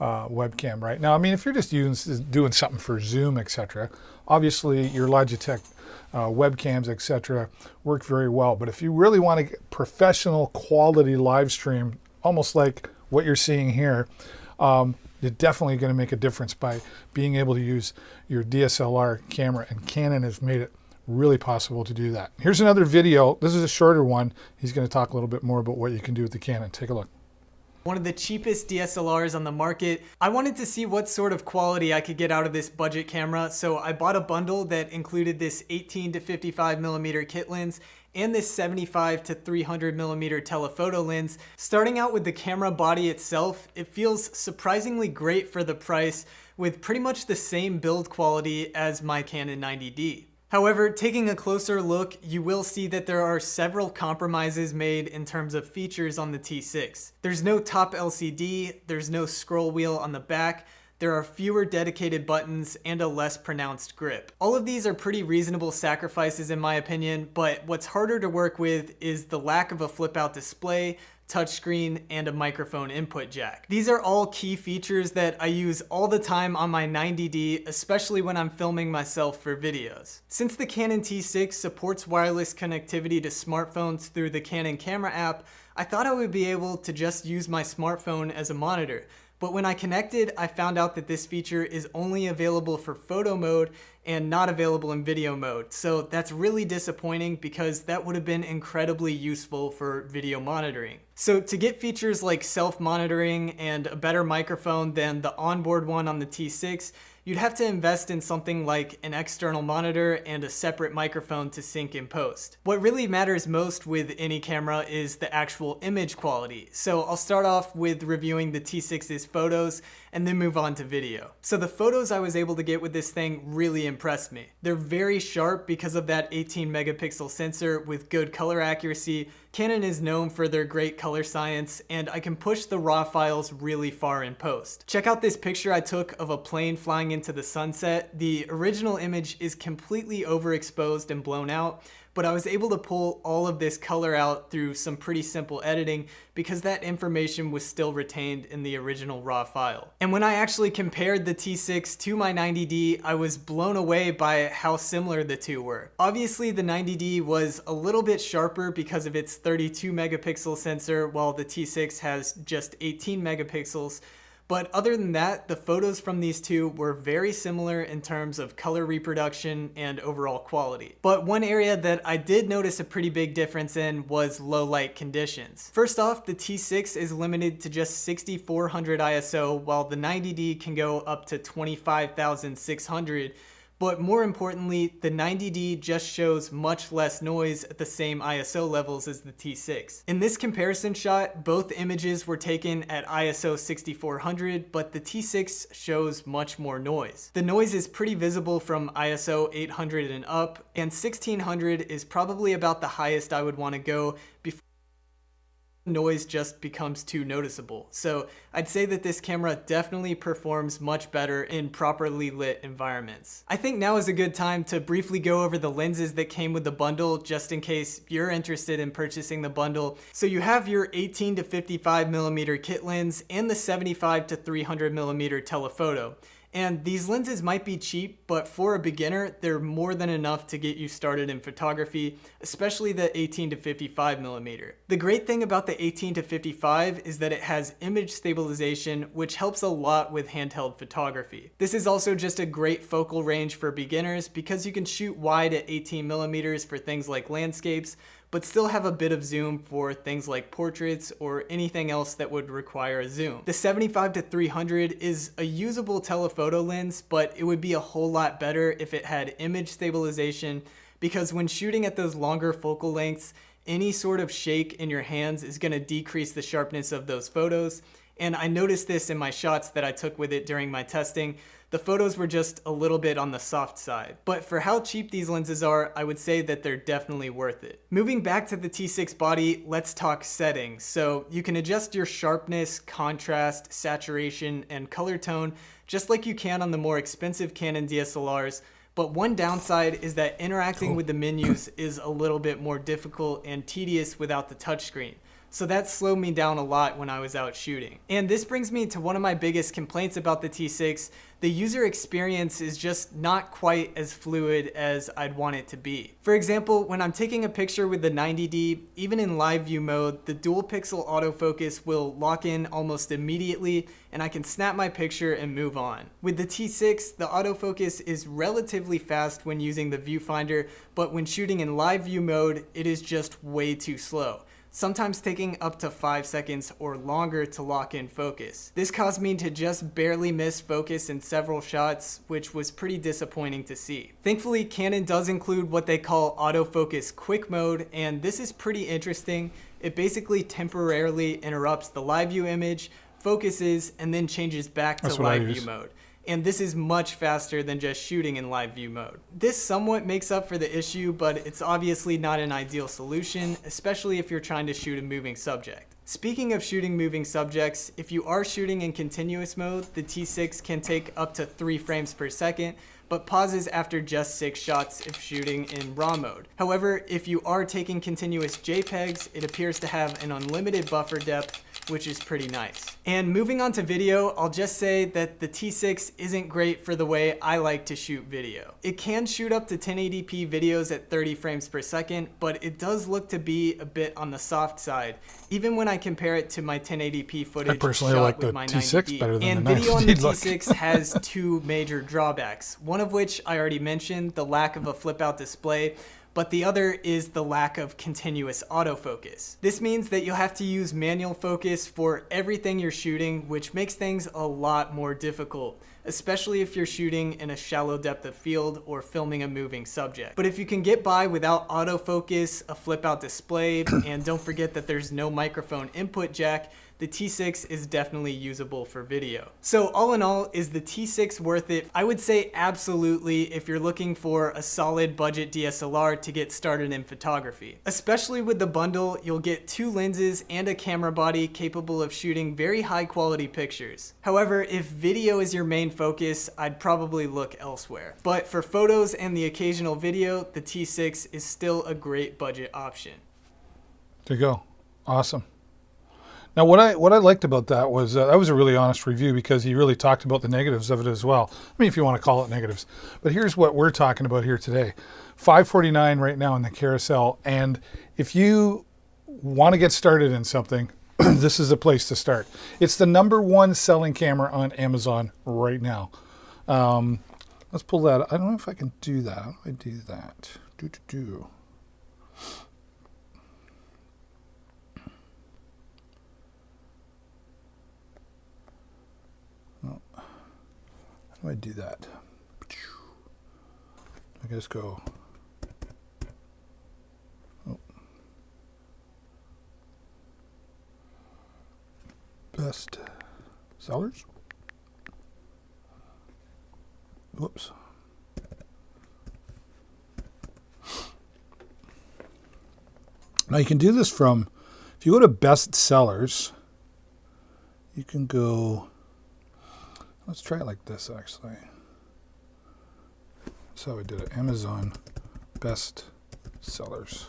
webcam right now. I mean, if you're just doing something for Zoom, etc., obviously your Logitech webcams, etc., work very well. But if you really want to get professional quality live stream, almost like what you're seeing here, you're definitely going to make a difference by being able to use your DSLR camera, and Canon has made it really possible to do that. Here's another video. This is a shorter one. He's going to talk a little bit more about what you can do with the Canon. Take a look. One of the cheapest DSLRs on the market. I wanted to see what sort of quality I could get out of this budget camera, so I bought a bundle that included this 18 to 55 millimeter kit lens and this 75 to 300 millimeter telephoto lens. Starting out with the camera body itself, it feels surprisingly great for the price with pretty much the same build quality as my Canon 90D. However, taking a closer look, you will see that there are several compromises made in terms of features on the T6. There's no top LCD, there's no scroll wheel on the back, there are fewer dedicated buttons, and a less pronounced grip. All of these are pretty reasonable sacrifices in my opinion, but what's harder to work with is the lack of a flip-out display, touchscreen, and a microphone input jack. These are all key features that I use all the time on my 90D, especially when I'm filming myself for videos. Since the Canon T6 supports wireless connectivity to smartphones through the Canon camera app, I thought I would be able to just use my smartphone as a monitor. But when I connected, I found out that this feature is only available for photo mode and not available in video mode. So that's really disappointing because that would have been incredibly useful for video monitoring. So to get features like self-monitoring and a better microphone than the onboard one on the T6, you'd have to invest in something like an external monitor and a separate microphone to sync in post. What really matters most with any camera is the actual image quality. So I'll start off with reviewing the T6's photos and then move on to video. So the photos I was able to get with this thing really impressed me. They're very sharp because of that 18 megapixel sensor with good color accuracy. Canon is known for their great color science, and I can push the raw files really far in post. Check out this picture I took of a plane flying into the sunset. The original image is completely overexposed and blown out, but I was able to pull all of this color out through some pretty simple editing because that information was still retained in the original raw file. And when I actually compared the T6 to my 90D, I was blown away by how similar the two were. Obviously, the 90D was a little bit sharper because of its 32 megapixel sensor, while the T6 has just 18 megapixels. But other than that, the photos from these two were very similar in terms of color reproduction and overall quality. But one area that I did notice a pretty big difference in was low light conditions. First off, the T6 is limited to just 6400 ISO, while the 90D can go up to 25,600. But more importantly, the 90D just shows much less noise at the same ISO levels as the T6. In this comparison shot, both images were taken at ISO 6400, but the T6 shows much more noise. The noise is pretty visible from ISO 800 and up, and 1600 is probably about the highest I would want to go before noise just becomes too noticeable. So I'd say that this camera definitely performs much better in properly lit environments. I think now is a good time to briefly go over the lenses that came with the bundle, just in case you're interested in purchasing the bundle. So you have your 18 to 55 millimeter kit lens and the 75 to 300 millimeter telephoto. And these lenses might be cheap, but for a beginner, they're more than enough to get you started in photography, especially the 18 to 55 millimeter. The great thing about the 18 to 55 is that it has image stabilization, which helps a lot with handheld photography. This is also just a great focal range for beginners because you can shoot wide at 18 millimeters for things like landscapes, but still have a bit of zoom for things like portraits or anything else that would require a zoom. The 75 to 300 is a usable telephoto lens, but it would be a whole lot better if it had image stabilization, because when shooting at those longer focal lengths, any sort of shake in your hands is gonna decrease the sharpness of those photos. And I noticed this in my shots that I took with it during my testing. The photos were just a little bit on the soft side. But for how cheap these lenses are, I would say that they're definitely worth it. Moving back to the T6 body, let's talk settings. So you can adjust your sharpness, contrast, saturation, and color tone just like you can on the more expensive Canon DSLRs. But one downside is that interacting with the menus is a little bit more difficult and tedious without the touchscreen. So that slowed me down a lot when I was out shooting. And this brings me to one of my biggest complaints about the T6. The user experience is just not quite as fluid as I'd want it to be. For example, when I'm taking a picture with the 90D, even in live view mode, the dual pixel autofocus will lock in almost immediately and I can snap my picture and move on. With the T6, the autofocus is relatively fast when using the viewfinder, but when shooting in live view mode, it is just way too slow, sometimes taking up to 5 seconds or longer to lock in focus. This caused me to just barely miss focus in several shots, which was pretty disappointing to see. Thankfully, Canon does include what they call autofocus quick mode, and this is pretty interesting. It basically temporarily interrupts the live view image, focuses, and then changes back to live view mode. And this is much faster than just shooting in live view mode. This somewhat makes up for the issue, but it's obviously not an ideal solution, especially if you're trying to shoot a moving subject. Speaking of shooting moving subjects, if you are shooting in continuous mode, the T6 can take up to 3 frames per second, but pauses after just 6 shots if shooting in RAW mode. However, if you are taking continuous JPEGs, it appears to have an unlimited buffer depth, which is pretty nice. And moving on to video, I'll just say that the T6 isn't great for the way I like to shoot video. It can shoot up to 1080p videos at 30 frames per second, but it does look to be a bit on the soft side, even when I compare it to my 1080p footage I personally shot like with the my T6 90D. better than And the video on the 90D look. T6 has 2 major drawbacks, one of which I already mentioned, the lack of a flip out display. but the other is the lack of continuous autofocus. This means that you'll have to use manual focus for everything you're shooting, which makes things a lot more difficult, especially if you're shooting in a shallow depth of field or filming a moving subject. But if you can get by without autofocus, a flip out display, and don't forget that there's no microphone input jack, the T6 is definitely usable for video. So all in all, is the T6 worth it? I would say absolutely if you're looking for a solid budget DSLR to get started in photography. Especially with the bundle, you'll get 2 lenses and a camera body capable of shooting very high quality pictures. However, if video is your main focus, I'd probably look elsewhere. But for photos and the occasional video, the T6 is still a great budget option. There you go. Awesome. Now, what I liked about that was that was a really honest review, because he really talked about the negatives of it as well. I mean, if you want to call it negatives. But here's what we're talking about here today. $549 right now in the carousel. And if you want to get started in something, this is a place to start. It's the #1 selling camera on Amazon right now. Let's pull that. I don't know if I can do that. How do I do that? How do I do that? I can just go. Oh. Best sellers. Whoops. Now you can do this from, if you go to best sellers, you can go. Let's try it like this, actually. That's how I did it. Amazon best sellers.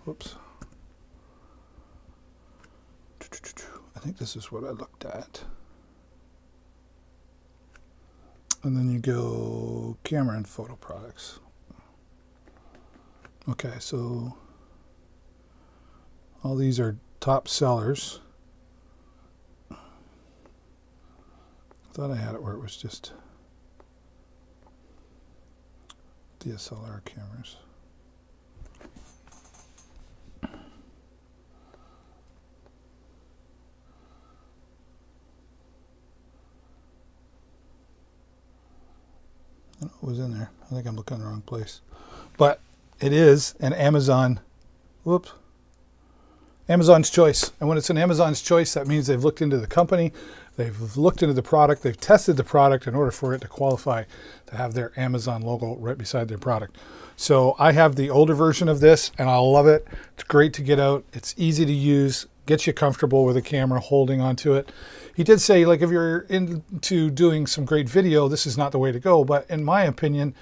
Whoops. I think this is what I looked at. And then you go camera and photo products. Okay, so all these are top sellers. Thought I had it where it was just DSLR cameras. I don't know what was in there. I think I'm looking in the wrong place. But it is an Amazon, whoops, Amazon's choice. And when it's an Amazon's choice, that means they've looked into the company, they've looked into the product, they've tested the product in order for it to qualify to have their Amazon logo right beside their product. So I have the older version of this and I love it. It's great to get out. It's easy to use, gets you comfortable with the camera holding onto it. He did say, like, if you're into doing some great video, this is not the way to go. But in my opinion,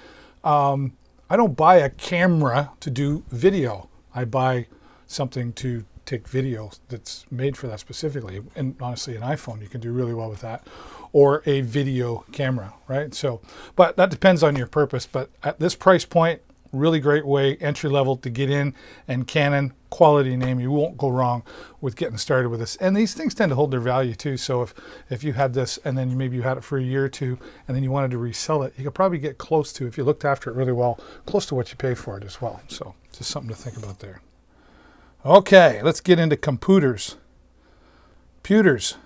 I don't buy a camera to do video. I buy something to take video that's made for that specifically. And honestly, an iPhone, you can do really well with that, or a video camera, right? So, but that depends on your purpose. But at this price point, really great way, entry level to get in, and Canon, quality name. You won't go wrong with getting started with this. And these things tend to hold their value too. So if you had this and then maybe you had it for a year or two and then you wanted to resell it, you could probably get close to, if you looked after it really well, close to what you pay for it as well. So just something to think about there. Okay, let's get into computers. Pewters.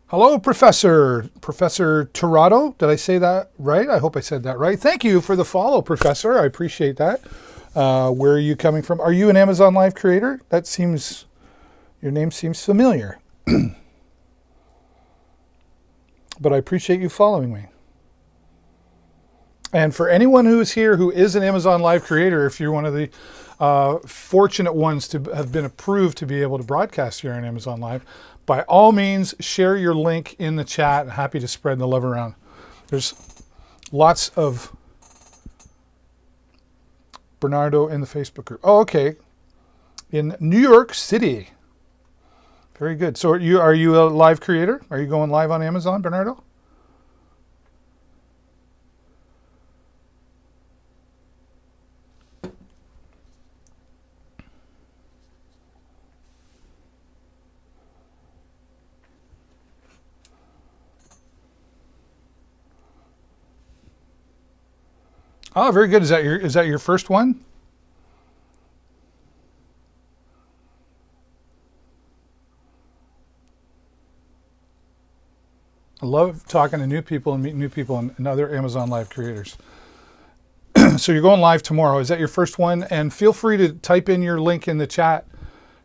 Hello, Professor Tirado. Did I say that right? I hope I said that right. Thank you for the follow, Professor. I appreciate that. Where are you coming from? Are you an Amazon Live creator? That seems, your name seems familiar. But I appreciate you following me. And for anyone who is here who is an Amazon Live creator, if you're one of the fortunate ones to have been approved to be able to broadcast here on Amazon Live, by all means, share your link in the chat. Happy to spread the love around. There's lots of Bernardo in the Facebook group. Oh, okay. In New York City. Very good. So are you a live creator? Are you going live on Amazon, Bernardo? Oh, very good. Is that your first one? I love talking to new people and meeting new people and other Amazon Live creators. So you're going live tomorrow. Is that your first one? And feel free to type in your link in the chat.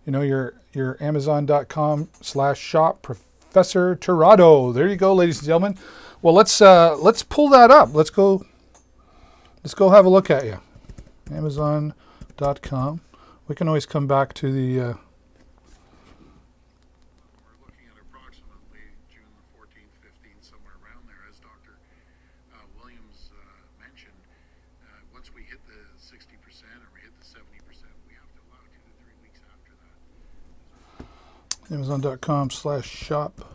You know, your Amazon.com/shop, Professor Tirado. There you go, ladies and gentlemen. Well, let's pull that up. Let's go have a look at you. Amazon.com. We can always come back to the. We're looking at approximately June the 14th, 15th, somewhere around there, as Dr. Williams mentioned. Once we hit the 60% or we hit the 70%, we have to allow 2 to 3 weeks after that. Amazon.com/shop.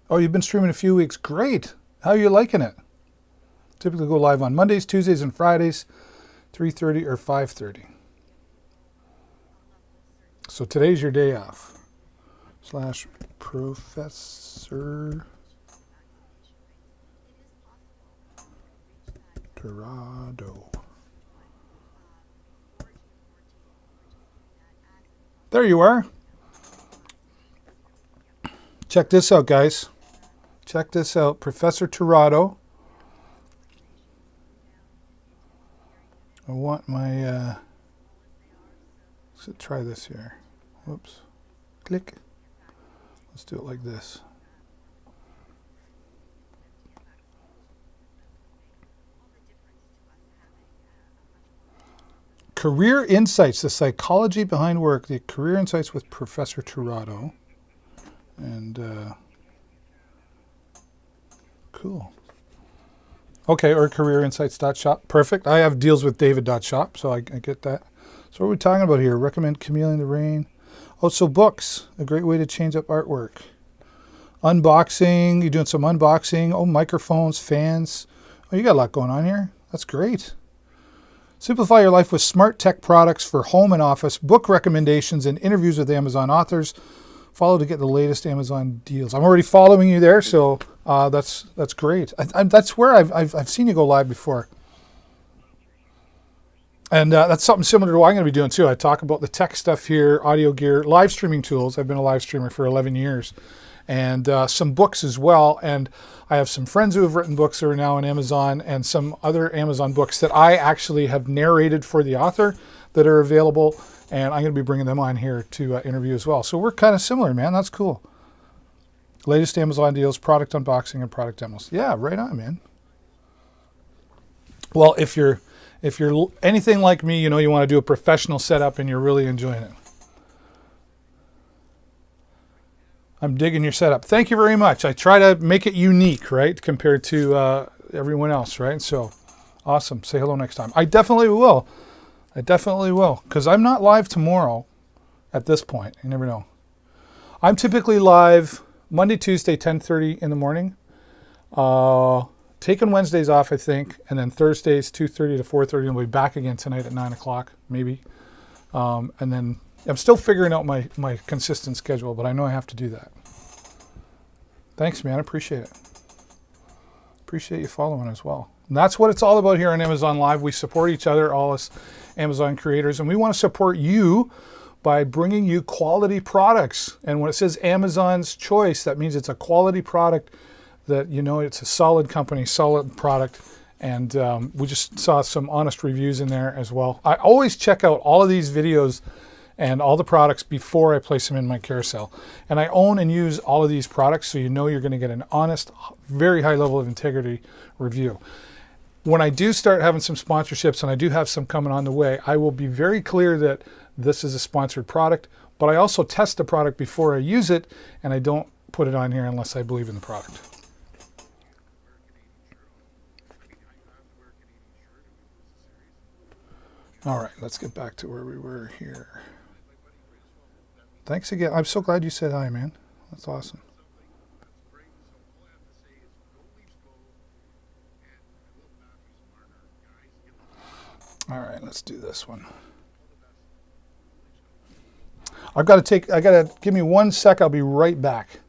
Oh, you've been streaming a few weeks. Great. How are you liking it? Typically go live on Mondays, Tuesdays, and Fridays, 3:30 or 5:30. So today's your day off. /Professor Tirado. There you are. Check this out, guys. Check this out. Professor Tirado. I want my... let's try this here. Whoops. Click. Let's do it like this. Career Insights, the psychology behind work. The Career Insights with Professor Tirado. And cool. Okay, or careerinsights.shop. Perfect. I have deals with David.shop, so I get that. So what are we talking about here? Recommend Chameleon the Rain. Oh, so books. A great way to change up artwork. Unboxing. You're doing some unboxing. Oh, microphones, fans. Oh, you got a lot going on here. That's great. Simplify your life with smart tech products for home and office. Book recommendations and interviews with Amazon authors. Follow to get the latest Amazon deals. I'm already following you there, so that's great. That's where I've seen you go live before, and that's something similar to what I'm going to be doing too. I talk about the tech stuff here, audio gear, live streaming tools. I've been a live streamer for 11 years, and some books as well. And I have some friends who have written books that are now on Amazon, and some other Amazon books that I actually have narrated for the author that are available. And I'm going to be bringing them on here to interview as well. So we're kind of similar, man. That's cool. Latest Amazon deals, product unboxing, and product demos. Yeah, right on, man. Well, if you're anything like me, you know you want to do a professional setup and you're really enjoying it. I'm digging your setup. Thank you very much. I try to make it unique, right, compared to everyone else, right? So awesome. Say hello next time. I definitely will. Because I'm not live tomorrow at this point. You never know. I'm typically live Monday, Tuesday, 10:30 in the morning. Taking Wednesdays off, I think. And then Thursdays, 2:30 to 4:30. I'll be back again tonight at 9 o'clock, maybe. And then I'm still figuring out my consistent schedule, but I know I have to do that. Thanks, man. I appreciate it. Appreciate you following as well. And that's what it's all about here on Amazon Live. We support each other, all us Amazon creators, and we want to support you by bringing you quality products. And when it says Amazon's Choice, that means it's a quality product that, you know, it's a solid company, solid product. And we just saw some honest reviews in there as well. I always check out all of these videos and all the products before I place them in my carousel. And I own and use all of these products, so you know you're going to get an honest, very high level of integrity review. When I do start having some sponsorships, and I do have some coming on the way, I will be very clear that this is a sponsored product, but I also test the product before I use it, and I don't put it on here unless I believe in the product. All right, let's get back to where we were here. Thanks again. I'm so glad you said hi, man. That's awesome. All right, let's do this one. I gotta give me 1 sec. I'll be right back.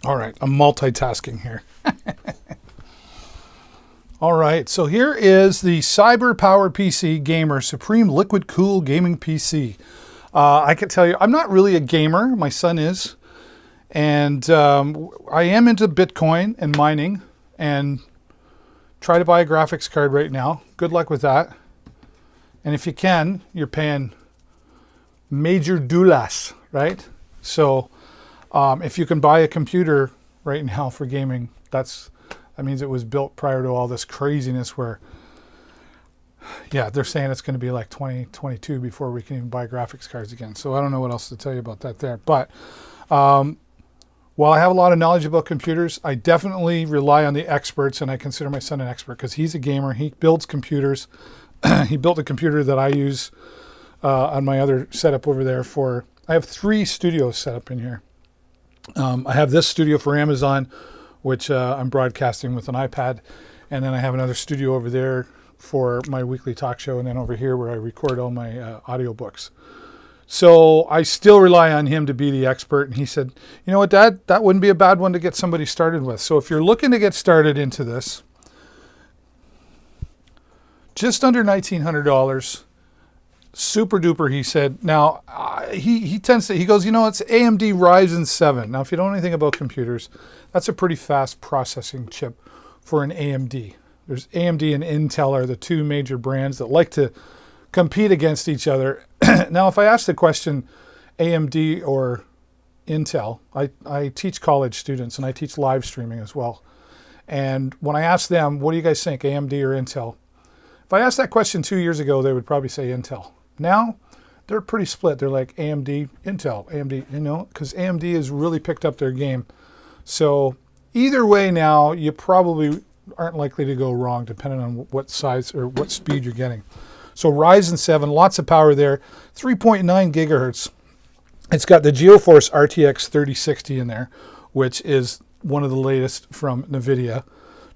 All right, I'm multitasking here. All right, so here is the Cyber Power PC Gamer Supreme Liquid Cool Gaming PC. I can tell you, I'm not really a gamer. My son is. And I am into Bitcoin and mining and try to buy a graphics card right now. Good luck with that. And if you can, you're paying major doulas, right? So if you can buy a computer right now for gaming, that means it was built prior to all this craziness where, yeah, they're saying it's going to be like 2022 before we can even buy graphics cards again. So I don't know what else to tell you about that there. But while I have a lot of knowledge about computers, I definitely rely on the experts, and I consider my son an expert because he's a gamer. He builds computers. He built a computer that I use on my other setup over there for, I have 3 studios set up in here. I have this studio for Amazon, which I'm broadcasting with an iPad. And then I have another studio over there for my weekly talk show. And then over here where I record all my audiobooks. So I still rely on him to be the expert. And he said, you know what, Dad, that wouldn't be a bad one to get somebody started with. So if you're looking to get started into this, just under $1,900, super duper, he said. Now, he tends to, he goes, you know, it's AMD Ryzen 7. Now, if you don't know anything about computers, that's a pretty fast processing chip for an AMD. There's AMD and Intel are the 2 major brands that like to compete against each other. Now, if I ask the question, AMD or Intel, I teach college students and I teach live streaming as well. And when I ask them, what do you guys think, AMD or Intel? If I asked that question 2 years ago, they would probably say Intel. Now, they're pretty split. They're like AMD, Intel, AMD, you know, because AMD has really picked up their game. So either way now, you probably aren't likely to go wrong depending on what size or what speed you're getting. So Ryzen 7, lots of power there, 3.9 gigahertz. It's got the GeoForce RTX 3060 in there, which is one of the latest from NVIDIA.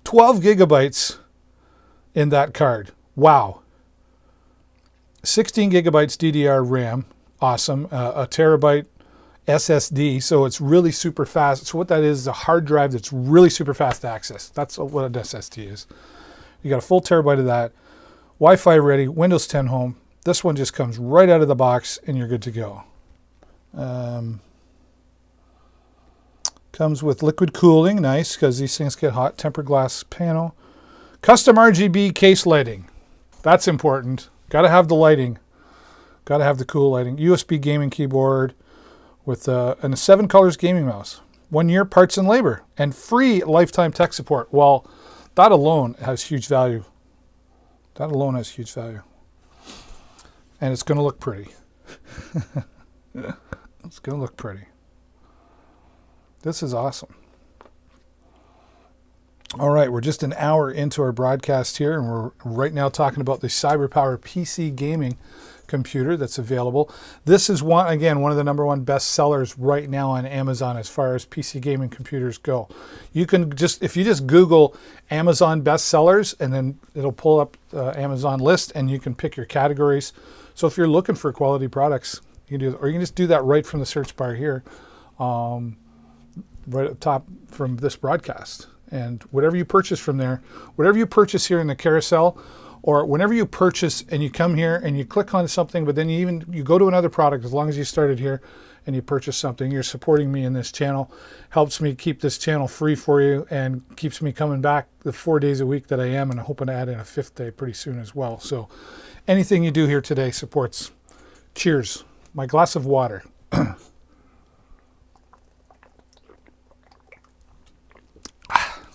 12 gigabytes in that card. Wow. 16 gigabytes DDR RAM. Awesome. A terabyte SSD. So it's really super fast. So what that is a hard drive that's really super fast to access. That's what an SSD is. You got a full terabyte of that. Wi-Fi ready. Windows 10 Home. This one just comes right out of the box and you're good to go. Comes with liquid cooling. Nice, because these things get hot. Tempered glass panel. Custom RGB case lighting. That's important. Got to have the lighting. Got to have the cool lighting. USB gaming keyboard with and a 7 colors gaming mouse. 1 year parts and labor. And free lifetime tech support. Well, that alone has huge value. That alone has huge value. And it's going to look pretty. It's going to look pretty. This is awesome. All right, we're just an hour into our broadcast here, and we're right now talking about the CyberPower PC gaming computer that's available. This is one of the #1 best sellers right now on Amazon as far as PC gaming computers go. You can just, if you just Google Amazon best sellers, and then it'll pull up the Amazon list, and you can pick your categories. So if you're looking for quality products, you can do, or you can just do that right from the search bar here, right up top from this broadcast. And whatever you purchase from there, whatever you purchase here in the carousel, or whenever you purchase and you come here and you click on something, but then you go to another product, as long as you started here and you purchase something, you're supporting me in this channel, helps me keep this channel free for you, and keeps me coming back the 4 days a week that I am, and I'm hoping to add in a 5th day pretty soon as well. So anything you do here today supports. Cheers. My glass of water.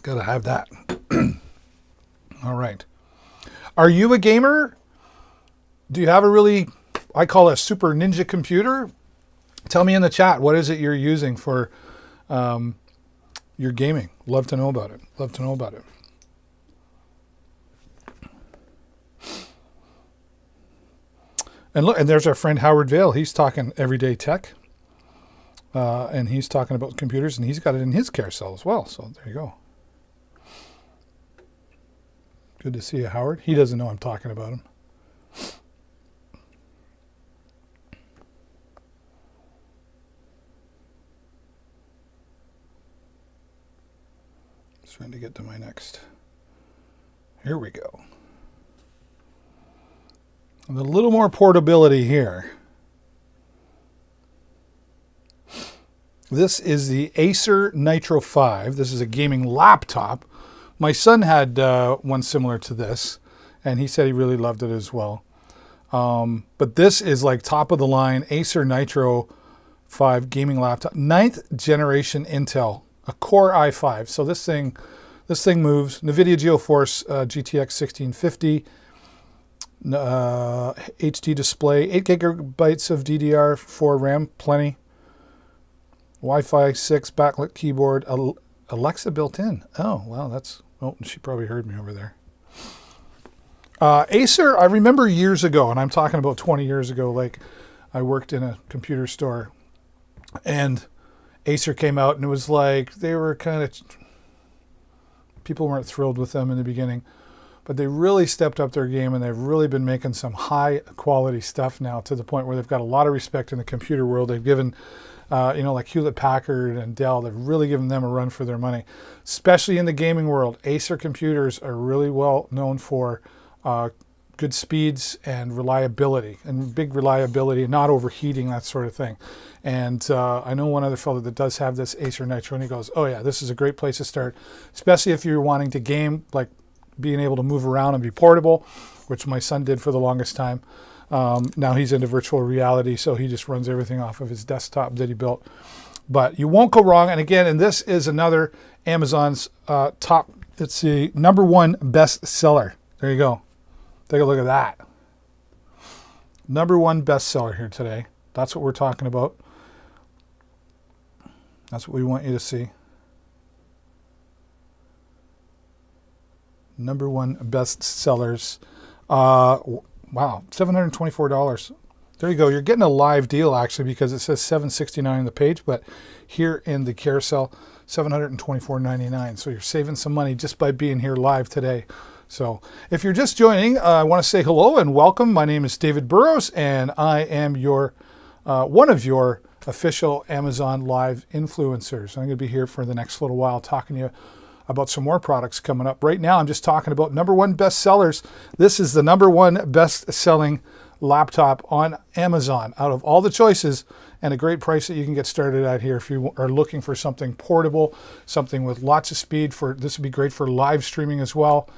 Gotta have that. All right. Are you a gamer? Do you have a really, I call it a super ninja computer? Tell me in the chat, what is it you're using for your gaming? Love to know about it. Love to know about it. And look, and there's our friend Howard Vale. He's talking everyday tech. And he's talking about computers, and he's got it in his carousel as well. So there you go. Good to see you, Howard. He doesn't know I'm talking about him. Just trying to get to my next. Here we go. With a little more portability here. This is the Acer Nitro 5. This is a gaming laptop. My son had one similar to this, and he said he really loved it as well. But this is like top of the line Acer Nitro 5 gaming laptop, 9th generation Intel, a Core i5. So this thing moves. NVIDIA GeForce GTX 1650, HD display, 8 gigabytes of DDR4 RAM, plenty. Wi-Fi 6 backlit keyboard, Alexa built in. Oh, wow, she probably heard me over there. Acer, I remember years ago, and I'm talking about 20 years ago, like I worked in a computer store, and Acer came out, and it was like they were kind of, people weren't thrilled with them in the beginning, but they really stepped up their game, and they've really been making some high quality stuff now to the point where they've got a lot of respect in the computer world. They've given like Hewlett Packard and Dell, they've really given them a run for their money, especially in the gaming world. Acer computers are really well known for good speeds and reliability, and big reliability, not overheating, that sort of thing. And I know one other fellow that does have this Acer Nitro, and he goes, oh yeah, this is a great place to start, especially if you're wanting to game, like being able to move around and be portable, which my son did for the longest time. Now he's into virtual reality, so he just runs everything off of his desktop that he built. But you won't go wrong. And again, and this is another Amazon's top, it's the #1 bestseller. There you go. Take a look at that. #1 bestseller here today. That's what we're talking about. That's what we want you to see. #1 bestsellers. Wow, $724. There you go. You're getting a live deal actually, because it says $769 on the page, but here in the carousel, $724.99. So you're saving some money just by being here live today. So if you're just joining, I want to say hello and welcome. My name is David Burrows, and I am your one of your official Amazon Live influencers. I'm going to be here for the next little while talking to you about some more products coming up. Right now, I'm just talking about #1 bestsellers. This is the #1 best-selling laptop on Amazon out of all the choices, and a great price that you can get started at here if you are looking for something portable, something with lots of speed. This would be great for live streaming as well.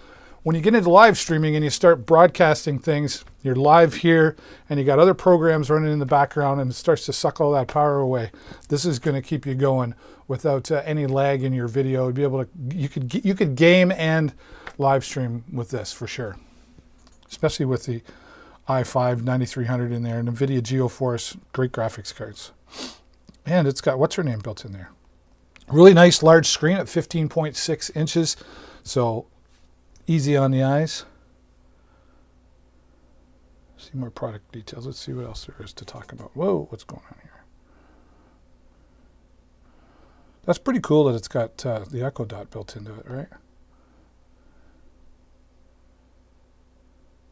When you get into live streaming and you start broadcasting things, you're live here and you got other programs running in the background, and it starts to suck all that power away. This is going to keep you going without any lag in your video. You'd be able to, you could game and live stream with this for sure, especially with the i5 9300 in there and NVIDIA GeForce, great graphics cards. And it's got what's her name built in there. Really nice large screen at 15.6 inches, so easy on the eyes. See more product details. Let's see what else there is to talk about. Whoa, what's going on here? That's pretty cool that it's got the Echo Dot built into it, right?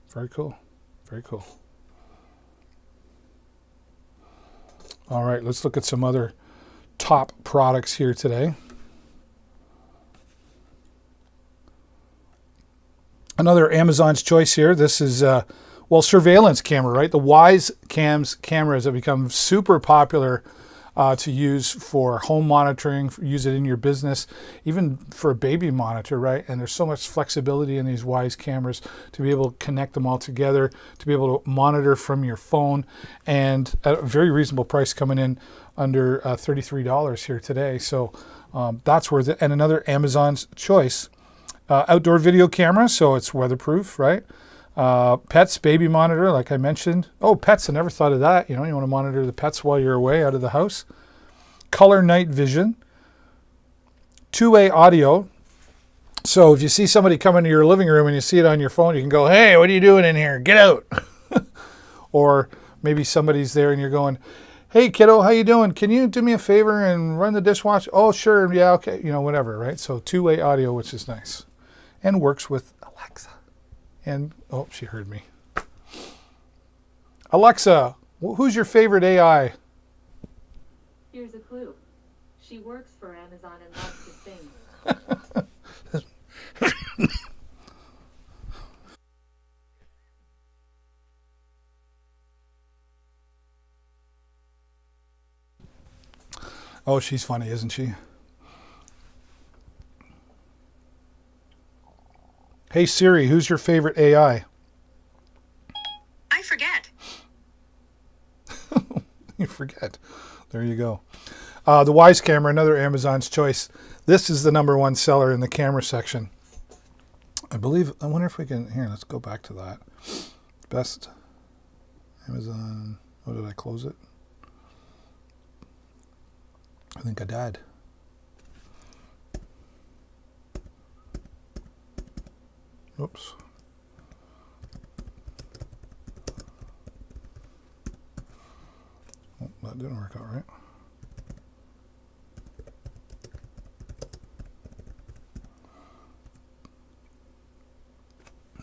Very cool. Very cool. All right, let's look at some other top products here today. Another Amazon's choice here. This is, surveillance camera, right? The WiseCams cameras have become super popular to use for home monitoring, use it in your business, even for a baby monitor, right? And there's so much flexibility in these Wyze cameras to be able to connect them all together, to be able to monitor from your phone, and at a very reasonable price, coming in under $33 here today. So that's worth it. And another Amazon's choice. Outdoor video camera, so it's weatherproof, right? Pets, baby monitor, like I mentioned. Oh, pets, I never thought of that. You know, you want to monitor the pets while you're away out of the house. Color night vision. Two-way audio. So if you see somebody come into your living room and you see it on your phone, you can go, hey, what are you doing in here? Get out. Or maybe somebody's there and you're going, hey, kiddo, how you doing? Can you do me a favor and run the dishwasher? Oh, sure. Yeah, okay. You know, whatever, right? So two-way audio, which is nice. And works with Alexa. And, oh, she heard me. Alexa, who's your favorite AI? Here's a clue. She works for Amazon and loves to sing. Oh, she's funny, isn't she? Hey Siri, who's your favorite AI? I forget. You forget. There you go. The Wyze camera, another Amazon's choice. This is the #1 seller in the camera section. I wonder if we can, here, let's go back to that. Best Amazon, oh, did I close it? I think I did. Oops. Oh, that didn't work out right.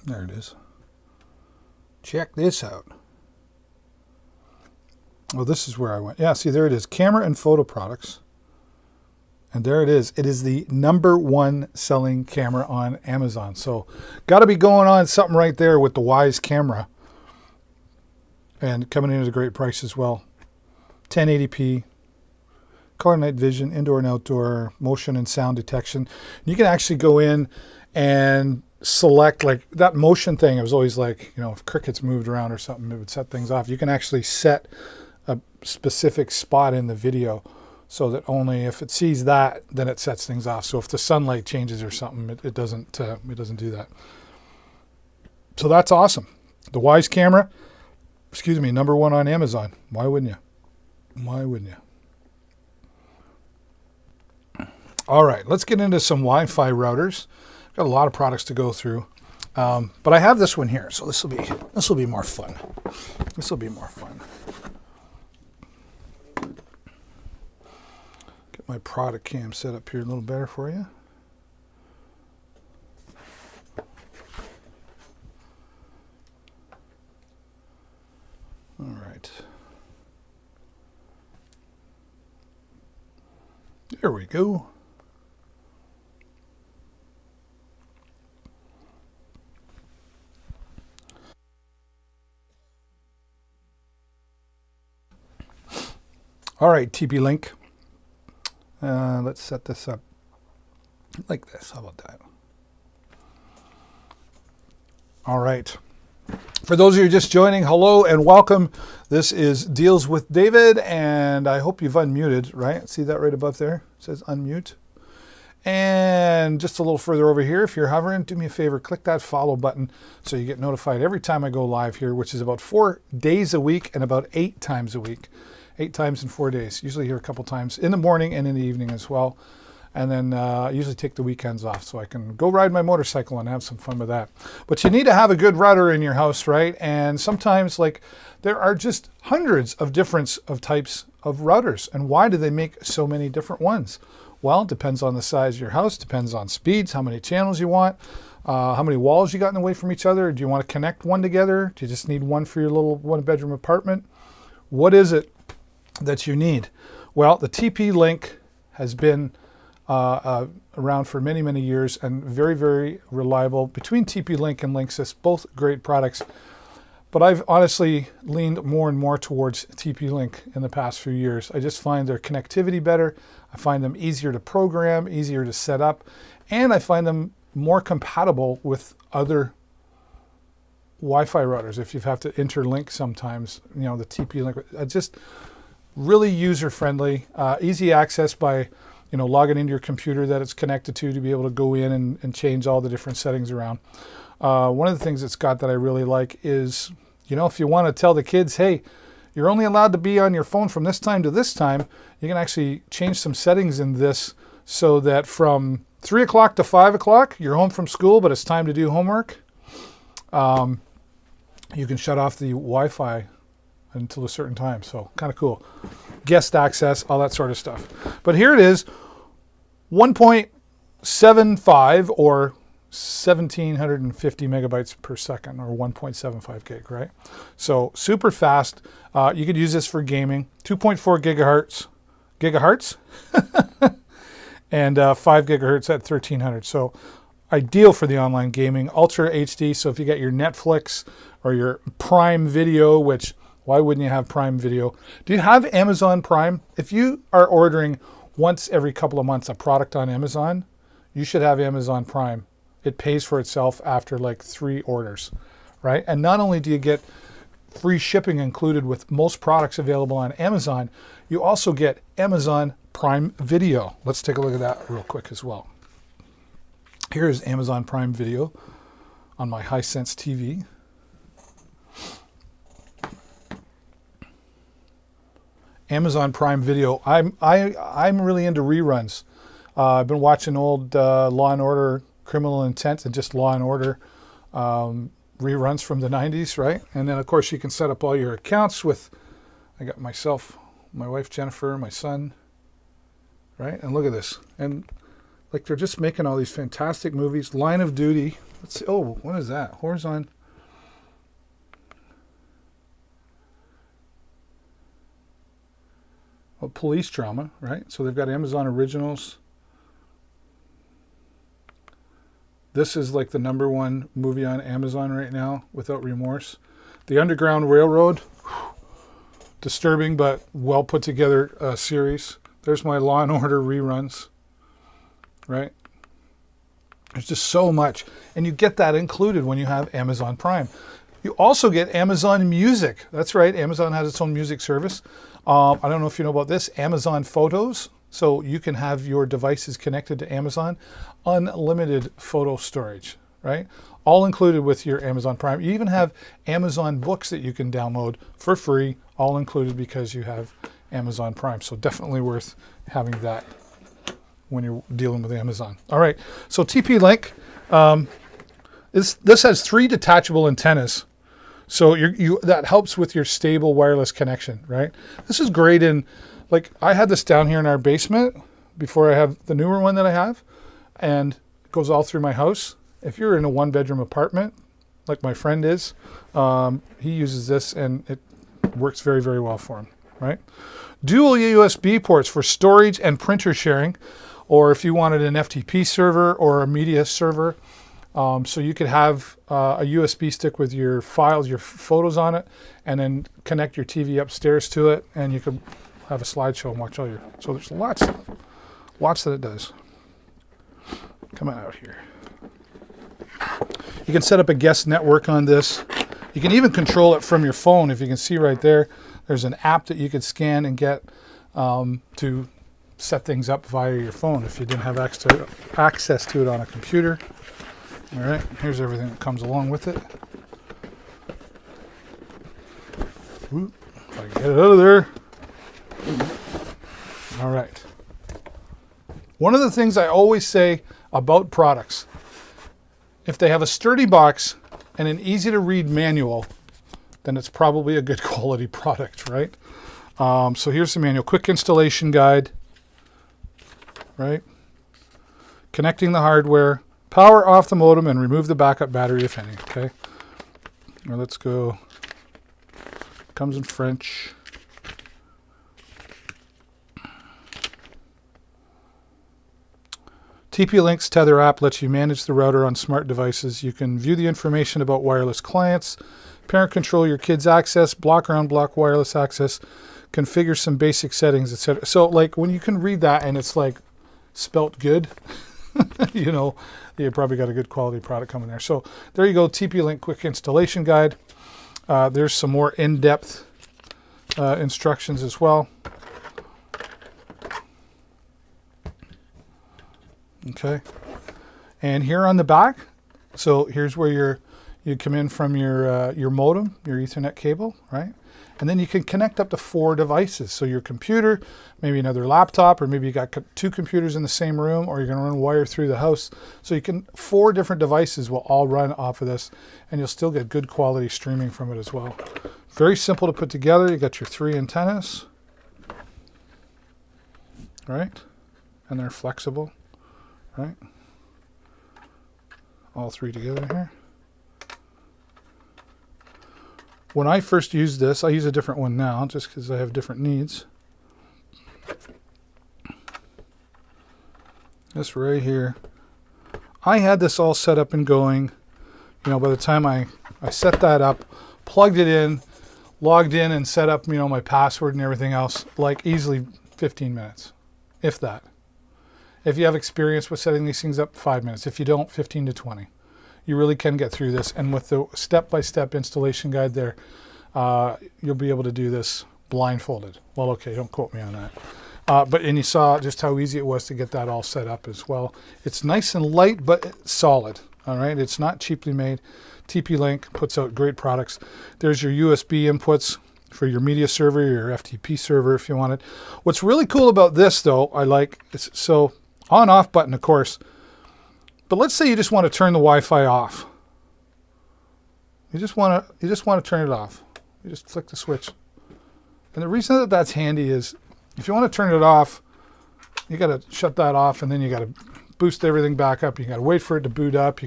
There it is. Check this out. Oh, this is where I went. Yeah, see, there it is. Camera and photo products. And there it is. It is the #1 selling camera on Amazon. So got to be going on something right there with the Wyze camera. And coming in at a great price as well. 1080p, color night vision, indoor and outdoor, motion and sound detection. You can actually go in and select, like that motion thing. It was always like, you know, if crickets moved around or something, it would set things off. You can actually set a specific spot in the video so that only if it sees that, then it sets things off. So if the sunlight changes or something, it doesn't do that. So that's awesome. The Wyze camera, excuse me, #1 on Amazon. Why wouldn't you? Why wouldn't you? All right, let's get into some Wi-Fi routers. Got a lot of products to go through, but I have this one here, so this will be more fun. This will be more fun. Get my product cam set up here a little better for you. All right. There we go. All right, TP-Link. Let's set this up like this. How about that? All right. For those of you just joining, hello and welcome. This is Deals with David, and I hope you've unmuted, right? See that right above there? It says unmute. And just a little further over here, if you're hovering, do me a favor, click that follow button so you get notified every time I go live here, which is about 4 days a week and about 8 times a week. 8 times in 4 days. Usually here a couple times in the morning and in the evening as well. And then I usually take the weekends off so I can go ride my motorcycle and have some fun with that. But you need to have a good router in your house, right? And sometimes, like, there are just hundreds of different types of routers. And why do they make so many different ones? Well, it depends on the size of your house, depends on speeds, how many channels you want, how many walls you got in the way from each other. Do you want to connect one together? Do you just need one for your little one-bedroom apartment? What is it that you need? Well, the TP-Link has been around for many, many years and very, very reliable. Between TP-Link and Linksys, both great products. But I've honestly leaned more and more towards TP-Link in the past few years. I just find their connectivity better. I find them easier to program, easier to set up, and I find them more compatible with other Wi-Fi routers. If you have to interlink sometimes, you know, the TP-Link, just really user-friendly, easy access by, you know, logging into your computer that it's connected to be able to go in and change all the different settings around. One of the things it's got that I really like is, you know, if you want to tell the kids, hey, you're only allowed to be on your phone from this time to this time, you can actually change some settings in this so that from 3 o'clock to 5 o'clock, you're home from school, but it's time to do homework. You can shut off the Wi-Fi until a certain time. So kind of cool. Guest access, all that sort of stuff. But here it is, 1.75 or 1750 megabytes per second, or 1.75 gig, right? So super fast. You could use this for gaming. 2.4 gigahertz, and 5 gigahertz at 1300. So ideal for the online gaming. Ultra HD. So if you got your Netflix or your Prime Video, which Why wouldn't you have Prime Video? Do you have Amazon Prime? If you are ordering once every couple of months a product on Amazon, you should have Amazon Prime. It pays for itself after like 3 orders, right? And not only do you get free shipping included with most products available on Amazon, you also get Amazon Prime Video. Let's take a look at that real quick as well. Here is Amazon Prime Video on my Hisense TV. Amazon Prime Video. I'm really into reruns. I've been watching old Law and Order, Criminal Intent, and just Law and Order reruns from the 90s, right? And then of course you can set up all your accounts with, I got myself, my wife Jennifer, my son, right? And look at this. And like they're just making all these fantastic movies. Line of Duty. Let's see. Oh, what is that? Horizon. Well, police drama, right? So they've got Amazon Originals. This is like the #1 movie on Amazon right now, without remorse. The Underground Railroad. Disturbing but well put together series. There's my Law and Order reruns, right? There's just so much. And you get that included when you have Amazon Prime. You also get Amazon Music. That's right, Amazon has its own music service. I don't know if you know about this, Amazon Photos. So you can have your devices connected to Amazon. Unlimited photo storage, right? All included with your Amazon Prime. You even have Amazon Books that you can download for free, all included because you have Amazon Prime. So definitely worth having that when you're dealing with Amazon. All right, so TP-Link, this has 3 detachable antennas. So that helps with your stable wireless connection, right? This is great in, like I had this down here in our basement before I have the newer one that I have, and it goes all through my house. If you're in a 1-bedroom apartment, like my friend is, he uses this and it works very, very well for him, right? Dual USB ports for storage and printer sharing, or if you wanted an FTP server or a media server. So you could have a USB stick with your files, your photos on it, and then connect your TV upstairs to it, and you could have a slideshow and watch all your. So there's lots that it does. Come out here. You can set up a guest network on this. You can even control it from your phone. If you can see right there, there's an app that you could scan and get to set things up via your phone if you didn't have access to it on a computer. All right, here's everything that comes along with it. Ooh, if I can get it out of there. All right. One of the things I always say about products, if they have a sturdy box and an easy to read manual, then it's probably a good quality product, right? So here's the manual. Quick installation guide, right? Connecting the hardware. Power off the modem and remove the backup battery if any, okay? Now let's go. Comes in French. TP-Link's Tether app lets you manage the router on smart devices. You can view the information about wireless clients, parent control your kids' access, block or unblock wireless access, configure some basic settings, etc. So like when you can read that and it's like spelt good, you know, you probably got a good quality product coming there. So there you go, TP-Link quick installation guide. There's some more in-depth instructions as well. Okay, and here on the back, so here's where you come in from your modem, your Ethernet cable, right? And then you can connect up to 4 devices. So your computer, maybe another laptop, or maybe you got 2 computers in the same room, or you're going to run wire through the house. So you can 4 different devices will all run off of this, and you'll still get good quality streaming from it as well. Very simple to put together. You got your 3 antennas, right? And they're flexible, right? All 3 together here. When I first used this, I use a different one now just because I have different needs. This right here. I had this all set up and going. You know, by the time I set that up, plugged it in, logged in and set up, my password and everything else, like easily 15 minutes, if that. If you have experience with setting these things up, 5 minutes. If you don't, 15 to 20. You really can get through this. And with the step-by-step installation guide there, you'll be able to do this blindfolded. Well, okay, don't quote me on that. And you saw just how easy it was to get that all set up as well. It's nice and light, but solid. All right, it's not cheaply made. TP-Link puts out great products. There's your USB inputs for your media server, your FTP server if you want it. What's really cool about this, though, I like, so on-off button, of course. But let's say you just want to turn the Wi-Fi off. You just want to turn it off. You just flick the switch. And the reason that that's handy is if you want to turn it off, you got to shut that off, and then you got to boost everything back up. You got to wait for it to boot up.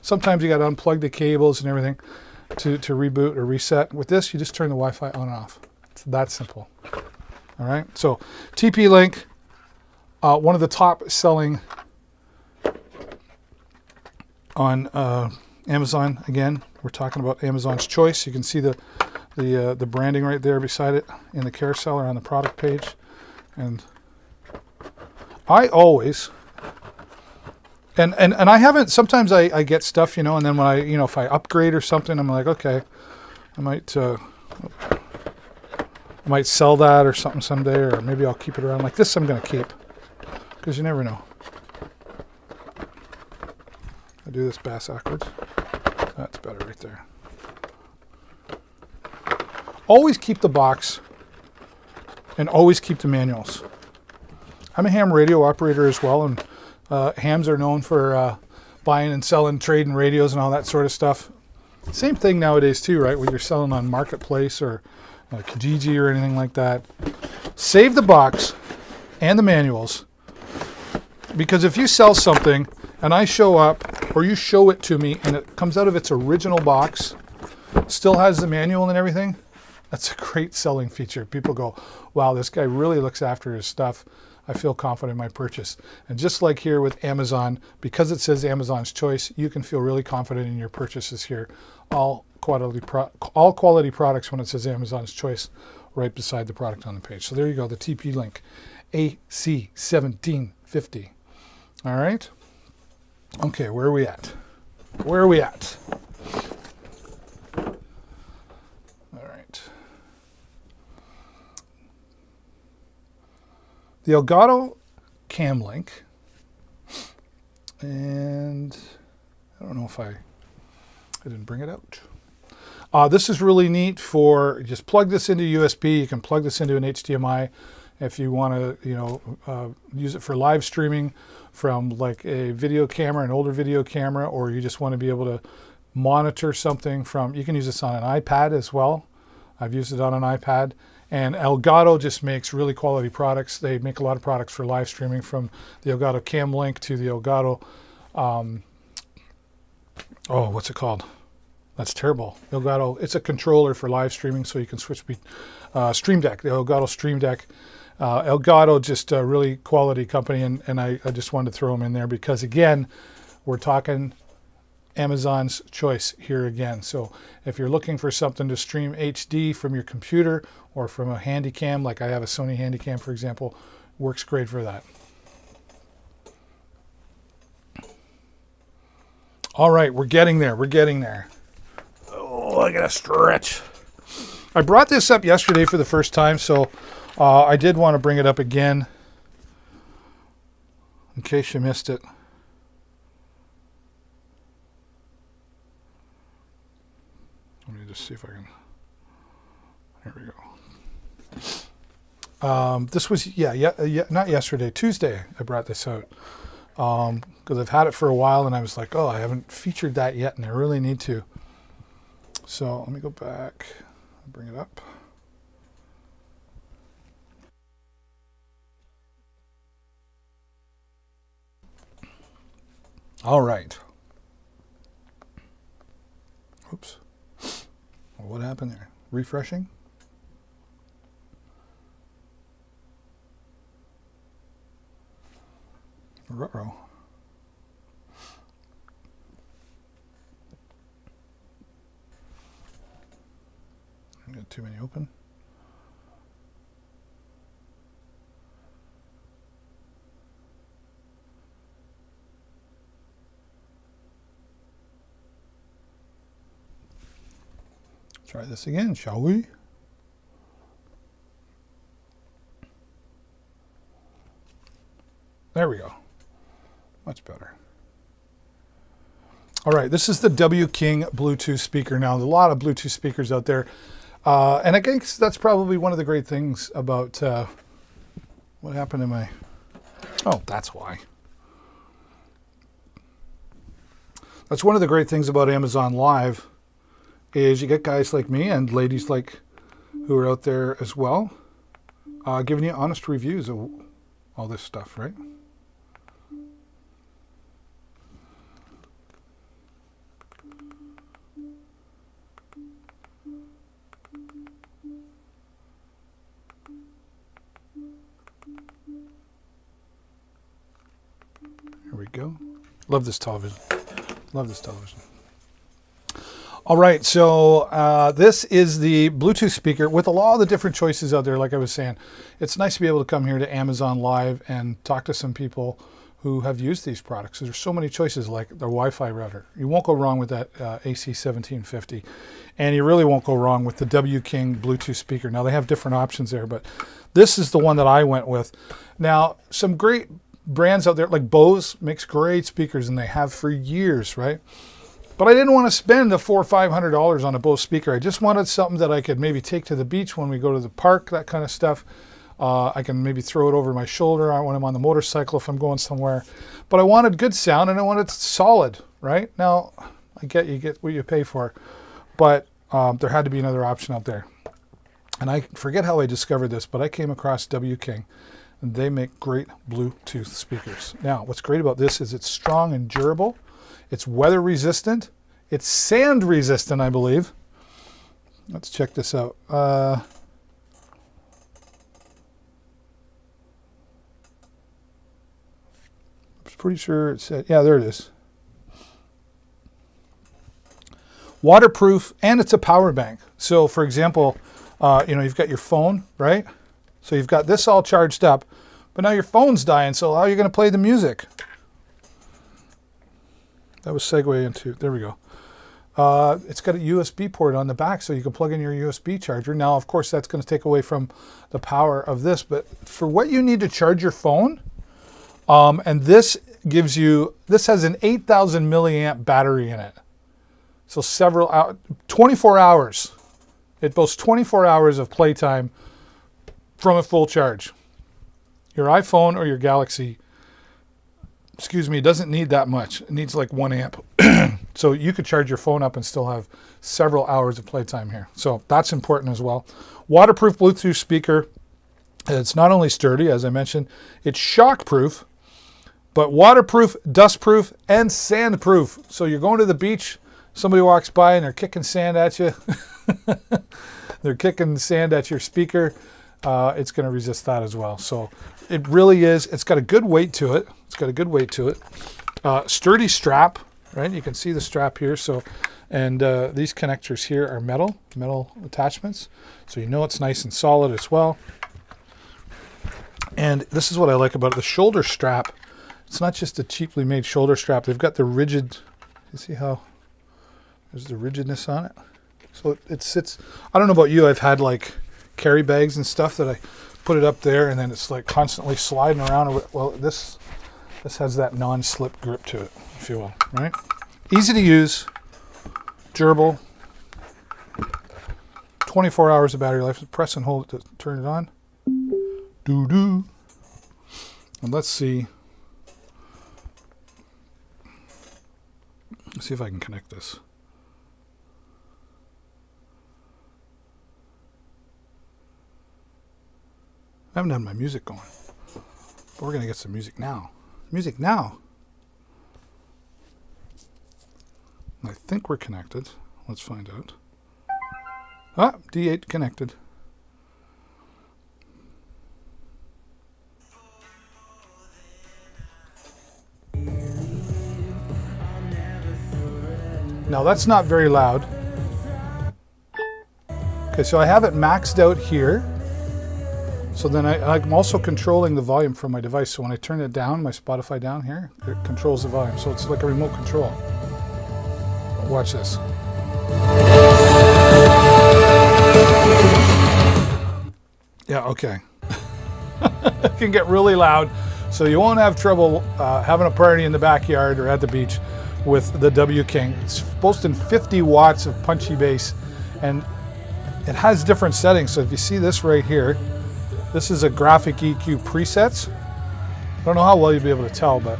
Sometimes you got to unplug the cables and everything to reboot or reset. With this, you just turn the Wi-Fi on and off. It's that simple. All right. So TP-Link, one of the top selling on Amazon. Again, we're talking about Amazon's Choice. You can see the branding right there beside it in the carousel or on the product page. And I always, and I haven't, sometimes I get stuff, and then when I, if I upgrade or something, I'm like, okay, I might sell that or something someday, or maybe I'll keep it around. Like this I'm going to keep, because you never know. I do this backwards. That's better right there. Always keep the box and always keep the manuals. I'm a ham radio operator as well, and hams are known for buying and selling, trading radios and all that sort of stuff. Same thing nowadays too, right? When you're selling on Marketplace or Kijiji or anything like that. Save the box and the manuals, because if you sell something and I show up or you show it to me and it comes out of its original box, still has the manual and everything, that's a great selling feature. People go, wow, this guy really looks after his stuff. I feel confident in my purchase. And just like here with Amazon, because it says Amazon's Choice, you can feel really confident in your purchases here. All quality products when it says Amazon's Choice right beside the product on the page. So there you go, the TP-Link AC1750. All right. Okay, where are we at? Where are we at? All right. The Elgato Cam Link, and I don't know if I didn't bring it out. This is really neat for, just plug this into USB. You can plug this into an HDMI if you want to, use it for live streaming from like a video camera, an older video camera, or you just want to be able to monitor something from, you can use this on an iPad as well. I've used it on an iPad. And Elgato just makes really quality products. They make a lot of products for live streaming, from the Elgato Cam Link to the Elgato, what's it called? That's terrible. Elgato, it's a controller for live streaming, so you can switch between Stream Deck, the Elgato Stream Deck. Elgato, just a really quality company, and I just wanted to throw them in there because, again, we're talking Amazon's Choice here again. So if you're looking for something to stream HD from your computer or from a Handycam, like I have a Sony Handycam, for example, works great for that. All right, we're getting there. We're getting there. Oh, I gotta stretch. I brought this up yesterday for the first time, so I did want to bring it up again in case you missed it. Let me just see if I can. Here we go. This was, not yesterday, Tuesday I brought this out. Because I've had it for a while and I was like, oh, I haven't featured that yet and I really need to. So let me go back and bring it up. All right. Oops. Well, what happened there? Refreshing? Ruh-roh. I'm going to Not too many open. Try this again, shall we? There we go. Much better. All right, this is the W King Bluetooth speaker. Now, there's a lot of Bluetooth speakers out there. And I guess that's probably one of the great things about what happened to my... Oh, that's why. That's one of the great things about Amazon Live is you get guys like me and ladies like who are out there as well giving you honest reviews of all this stuff, right? Here we go. Love this television. Love this television. All right, so this is the Bluetooth speaker with a lot of the different choices out there. Like I was saying, it's nice to be able to come here to Amazon Live and talk to some people who have used these products. There's so many choices, like the Wi-Fi router. You won't go wrong with that AC1750, and you really won't go wrong with the W King Bluetooth speaker. Now, they have different options there, but this is the one that I went with. Now, some great brands out there, like Bose makes great speakers, and they have for years, right? But I didn't want to spend the $400 or $500 on a Bose speaker. I just wanted something that I could maybe take to the beach when we go to the park, that kind of stuff. I can maybe throw it over my shoulder when I'm on the motorcycle if I'm going somewhere. But I wanted good sound, and I wanted solid, right? Now, I get you get what you pay for, but there had to be another option out there. And I forget how I discovered this, but I came across W King, and they make great Bluetooth speakers. Now, what's great about this is it's strong and durable. It's weather resistant. It's sand resistant, I believe. Let's check this out. I was pretty sure it said, yeah, there it is. Waterproof, and it's a power bank. So, for example, you've got your phone, right? So you've got this all charged up, but now your phone's dying, so how are you going to play the music? That was segue into, there we go. It's got a USB port on the back, so you can plug in your USB charger. Now, of course, that's going to take away from the power of this, but for what you need to charge your phone, and this gives you, this has an 8,000 milliamp battery in it. So 24 hours. It boasts 24 hours of playtime from a full charge. Your iPhone or your Galaxy, doesn't need that much. It needs like 1 amp. So you could charge your phone up and still have several hours of playtime here. So that's important as well. Waterproof Bluetooth speaker. It's not only sturdy, as I mentioned, it's shockproof, but waterproof, dustproof, and sandproof. So you're going to the beach, somebody walks by and they're kicking sand at you. They're kicking sand at your speaker. It's going to resist that as well. So it really is. It's got a good weight to it. Sturdy strap, right? You can see the strap here. So, and these connectors here are metal attachments. So you know it's nice and solid as well. And this is what I like about it. The shoulder strap. It's not just a cheaply made shoulder strap. They've got the rigid. You see how there's the rigidness on it. So it sits. I don't know about you. I've had like carry bags and stuff that I put it up there, and then it's like constantly sliding around. Well, this has that non-slip grip to it, if you will, right? Easy to use, durable, 24 hours of battery life. Press and hold it to turn it on. Doo-doo. And let's see. Let's see if I can connect this. I haven't had my music going, but we're going to get some music now. Music now. I think we're connected. Let's find out. Ah, D8 connected. Now that's not very loud. Okay, so I have it maxed out here. So then I'm also controlling the volume from my device. So when I turn it down, my Spotify down here, it controls the volume. So it's like a remote control. Watch this. Yeah, okay. It can get really loud. So you won't have trouble having a party in the backyard or at the beach with the W King. It's boasting 50 watts of punchy bass, and it has different settings. So if you see this right here, this is a graphic EQ presets. I don't know how well you'll be able to tell, but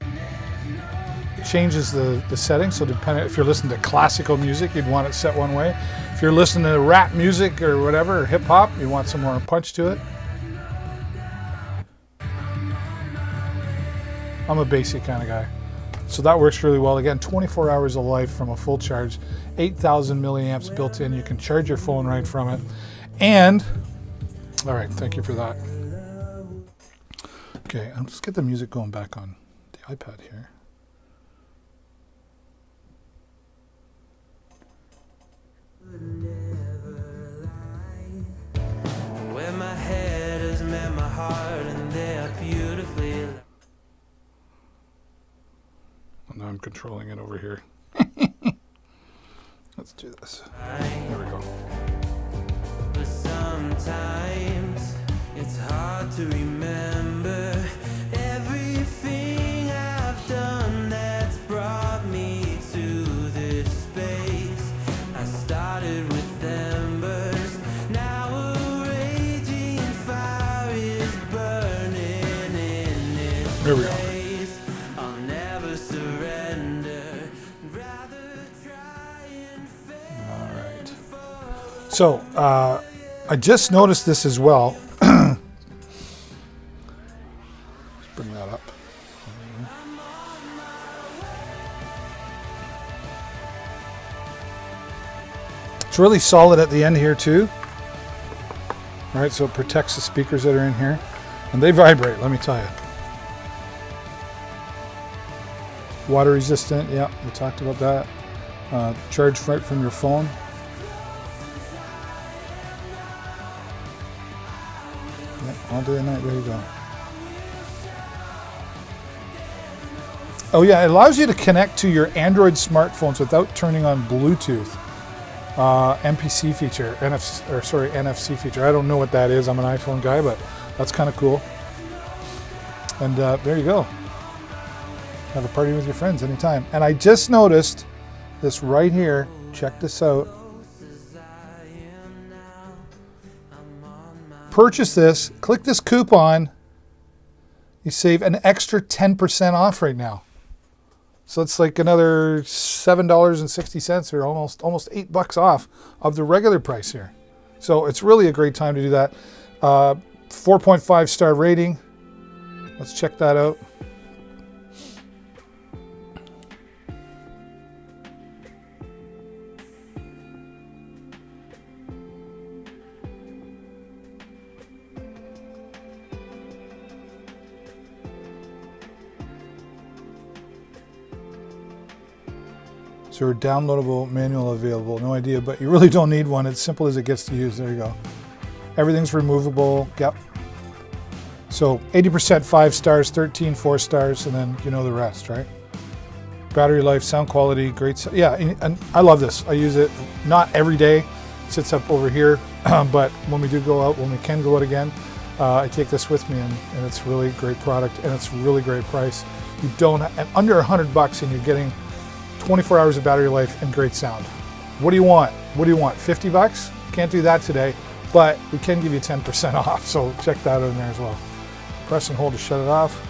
it changes the settings. So depending, if you're listening to classical music, you'd want it set one way. If you're listening to rap music or whatever, or hip hop, you want some more punch to it. I'm a bassy kind of guy. So that works really well. Again, 24 hours of life from a full charge, 8,000 milliamps built in. You can charge your phone right from it. And, all right, thank you for that. Okay, I'll just get the music going back on the iPad here. Where my head has met my heart and they are beautifully. Now I'm controlling it over here. Let's do this. There we go. But sometimes it's hard to remember everything I've done that's brought me to this space. I started with embers, now a raging fire is burning in its There we go. place. I'll never surrender, rather try and fail. All right. So I just noticed this as well. Let's bring that up. It's really solid at the end here too. All right, so it protects the speakers that are in here, and they vibrate, let me tell you. Water resistant, yeah, we talked about that. Charge right from your phone. Yeah, all day and night, there you go. Oh yeah, it allows you to connect to your Android smartphones without turning on Bluetooth. MPC feature, NFC feature. I don't know what that is. I'm an iPhone guy, but that's kind of cool. And there you go. Have a party with your friends anytime. And I just noticed this right here. Check this out. Purchase this. Click this coupon. You save an extra 10% off right now. So it's like another $7.60 or almost $8 off of the regular price here. So it's really a great time to do that. 4.5 star rating. Let's check that out. So downloadable manual available, no idea, but you really don't need one. It's simple as it gets to use. There you go. Everything's removable. Yep. So 80% 5 stars, 13 4 stars, and then you know the rest, right? Battery life, sound quality, great. Yeah, and I love this. I use it not every day. It sits up over here, but when we do go out, when we can go out again, I take this with me, and it's really great product, and it's really great price. You don't, and under $100, and you're getting 24 hours of battery life and great sound. What do you want? What do you want? $50? Can't do that today, but we can give you 10% off. So check that out in there as well. Press and hold to shut it off.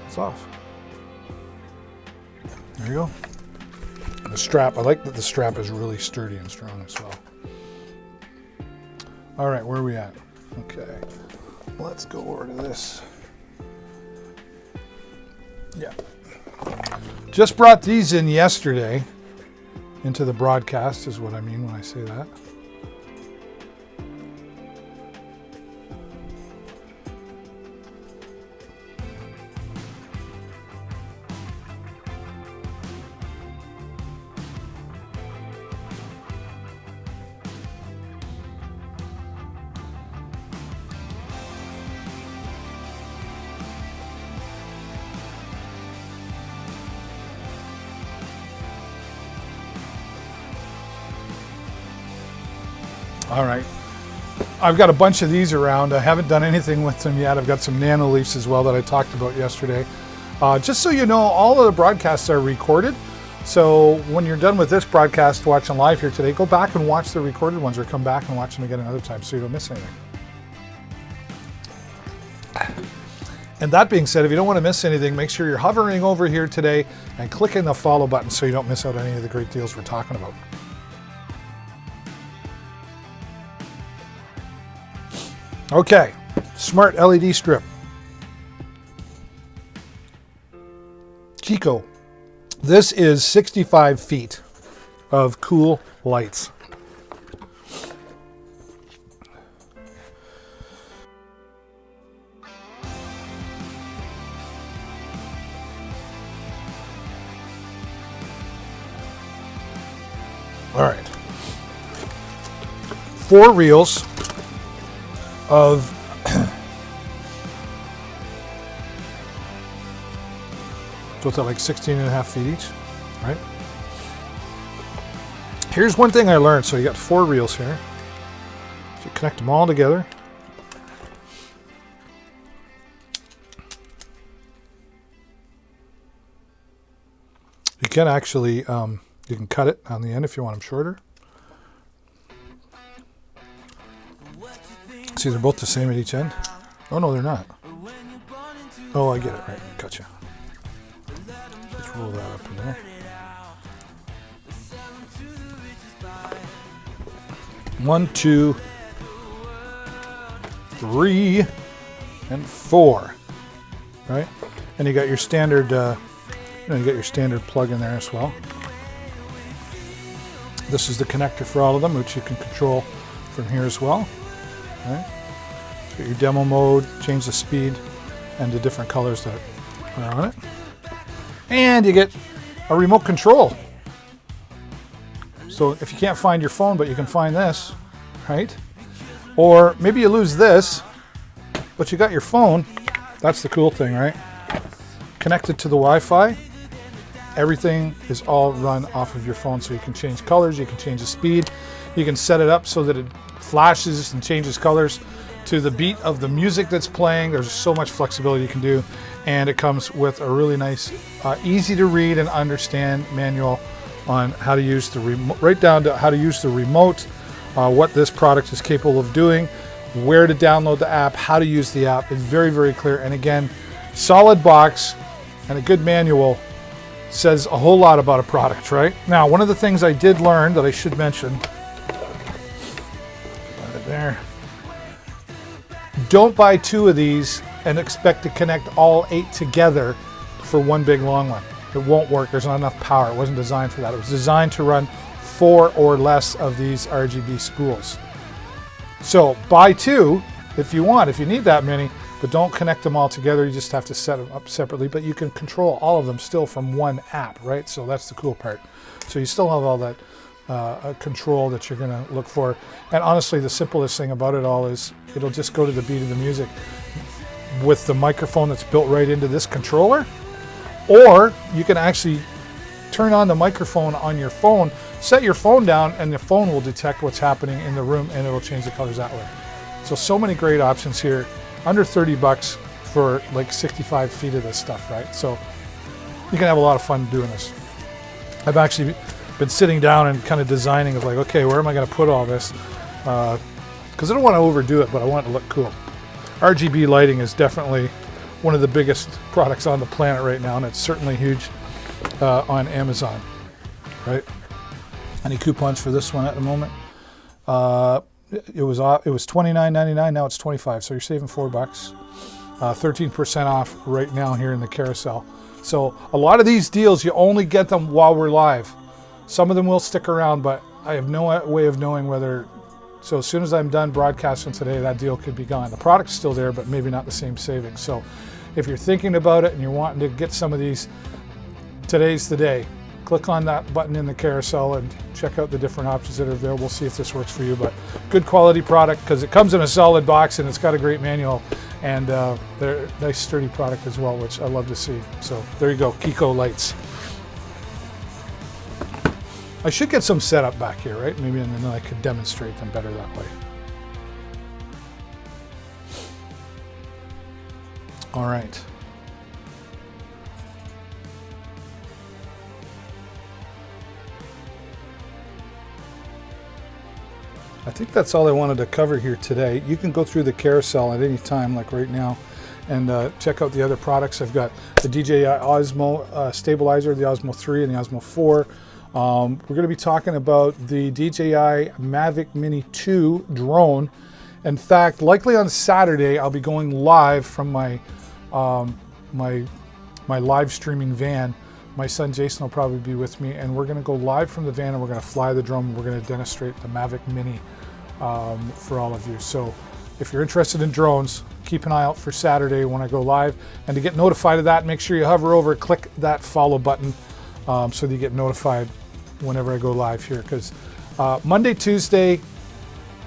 It's off. There you go. And the strap, I like that the strap is really sturdy and strong as well. All right, where are we at? Okay, let's go over to this. Yeah. Just brought these in yesterday into the broadcast is what I mean when I say that. All right. I've got a bunch of these around. I haven't done anything with them yet. I've got some nano leafs as well that I talked about yesterday. Just so you know, all of the broadcasts are recorded. So when you're done with this broadcast watching live here today, go back and watch the recorded ones or come back and watch them again another time so you don't miss anything. And that being said, if you don't want to miss anything, make sure you're hovering over here today and clicking the follow button so you don't miss out on any of the great deals we're talking about. Okay, smart LED strip. Kiko. This is 65 feet of cool lights. All right. 4 reels of so it's at like 16 and a half feet each, right? Here's one thing I learned. So you got 4 reels here. So you connect them all together. You can actually, you can cut it on the end if you want them shorter. See, they're both the same at each end. Oh no, they're not. Oh, I get it. Right, gotcha. Let's roll that up in there. 1, 2, 3, and 4. Right, and you got your standard. You got your standard plug in there as well. This is the connector for all of them, which you can control from here as well. Right. Get your demo mode, change the speed, and the different colors that are on it. And you get a remote control. So if you can't find your phone, but you can find this, right? Or maybe you lose this, but you got your phone. That's the cool thing, right? Connected to the Wi-Fi. Everything is all run off of your phone, so you can change colors, you can change the speed, you can set it up so that it flashes and changes colors to the beat of the music that's playing. There's so much flexibility you can do, and it comes with a really nice, easy to read and understand manual on how to use the remote, right down to how to use the remote, what this product is capable of doing, where to download the app, how to use the app. It's very, very clear. And again, solid box and a good manual says a whole lot about a product, right? Now, one of the things I did learn that I should mention, right there, don't buy 2 of these and expect to connect all 8 together for one big long one. It won't work. There's not enough power. It wasn't designed for that. It was designed to run 4 or less of these RGB spools. So buy 2 if you want, if you need that many, but don't connect them all together. You just have to set them up separately, but you can control all of them still from one app, right? So that's the cool part. So you still have all that control that you're gonna look for. And honestly, the simplest thing about it all is it'll just go to the beat of the music with the microphone that's built right into this controller. Or you can actually turn on the microphone on your phone, set your phone down, and the phone will detect what's happening in the room, and it'll change the colors that way. So many great options here. Under 30 bucks for like 65 feet of this stuff, right? So you can have a lot of fun doing this. I've actually been sitting down and kind of designing of like, okay, where am I going to put all this? Because I don't want to overdo it, but I want it to look cool. RGB lighting is definitely one of the biggest products on the planet right now, and it's certainly huge on Amazon, right? Any coupons for this one at the moment? It was $29.99. Now it's $25. So you're saving $4. 13% off right now here in the carousel. So a lot of these deals, you only get them while we're live. Some of them will stick around, but I have no way of knowing whether. So as soon as I'm done broadcasting today, that deal could be gone. The product's still there, but maybe not the same savings. So if you're thinking about it and you're wanting to get some of these, today's the day. Click on that button in the carousel and check out the different options that are available. See if this works for you. But good quality product because it comes in a solid box and it's got a great manual, and they're a nice sturdy product as well, which I love to see. So there you go, Kiko lights. I should get some set up back here, right? Maybe, and then I could demonstrate them better that way. All right. I think that's all I wanted to cover here today. You can go through the carousel at any time, like right now, and check out the other products. I've got the DJI Osmo stabilizer, the Osmo 3 and the Osmo 4. We're going to be talking about the DJI Mavic Mini 2 drone. In fact, likely on Saturday, I'll be going live from my my live streaming van. My son Jason will probably be with me, and we're going to go live from the van, and we're going to fly the drone. We're going to demonstrate the Mavic Mini for all of you. So if you're interested in drones, keep an eye out for Saturday when I go live. And to get notified of that, make sure you hover over, click that follow button so that you get notified whenever I go live here. Because Monday, Tuesday,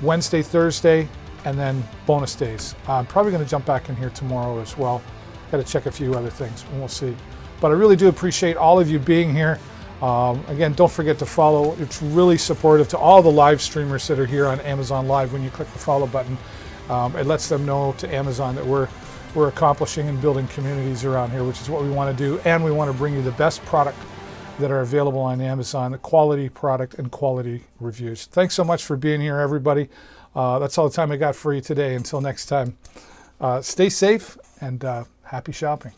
Wednesday, Thursday, and then bonus days. I'm probably going to jump back in here tomorrow as well. Got to check a few other things, and we'll see. But I really do appreciate all of you being here. Again, don't forget to follow. It's really supportive to all the live streamers that are here on Amazon Live. When you click the follow button, it lets them know to Amazon that we're accomplishing and building communities around here, which is what we want to do. And we want to bring you the best product that are available on Amazon, the quality product and quality reviews. Thanks so much for being here, everybody. That's all the time I got for you today. Until next time, stay safe and happy shopping.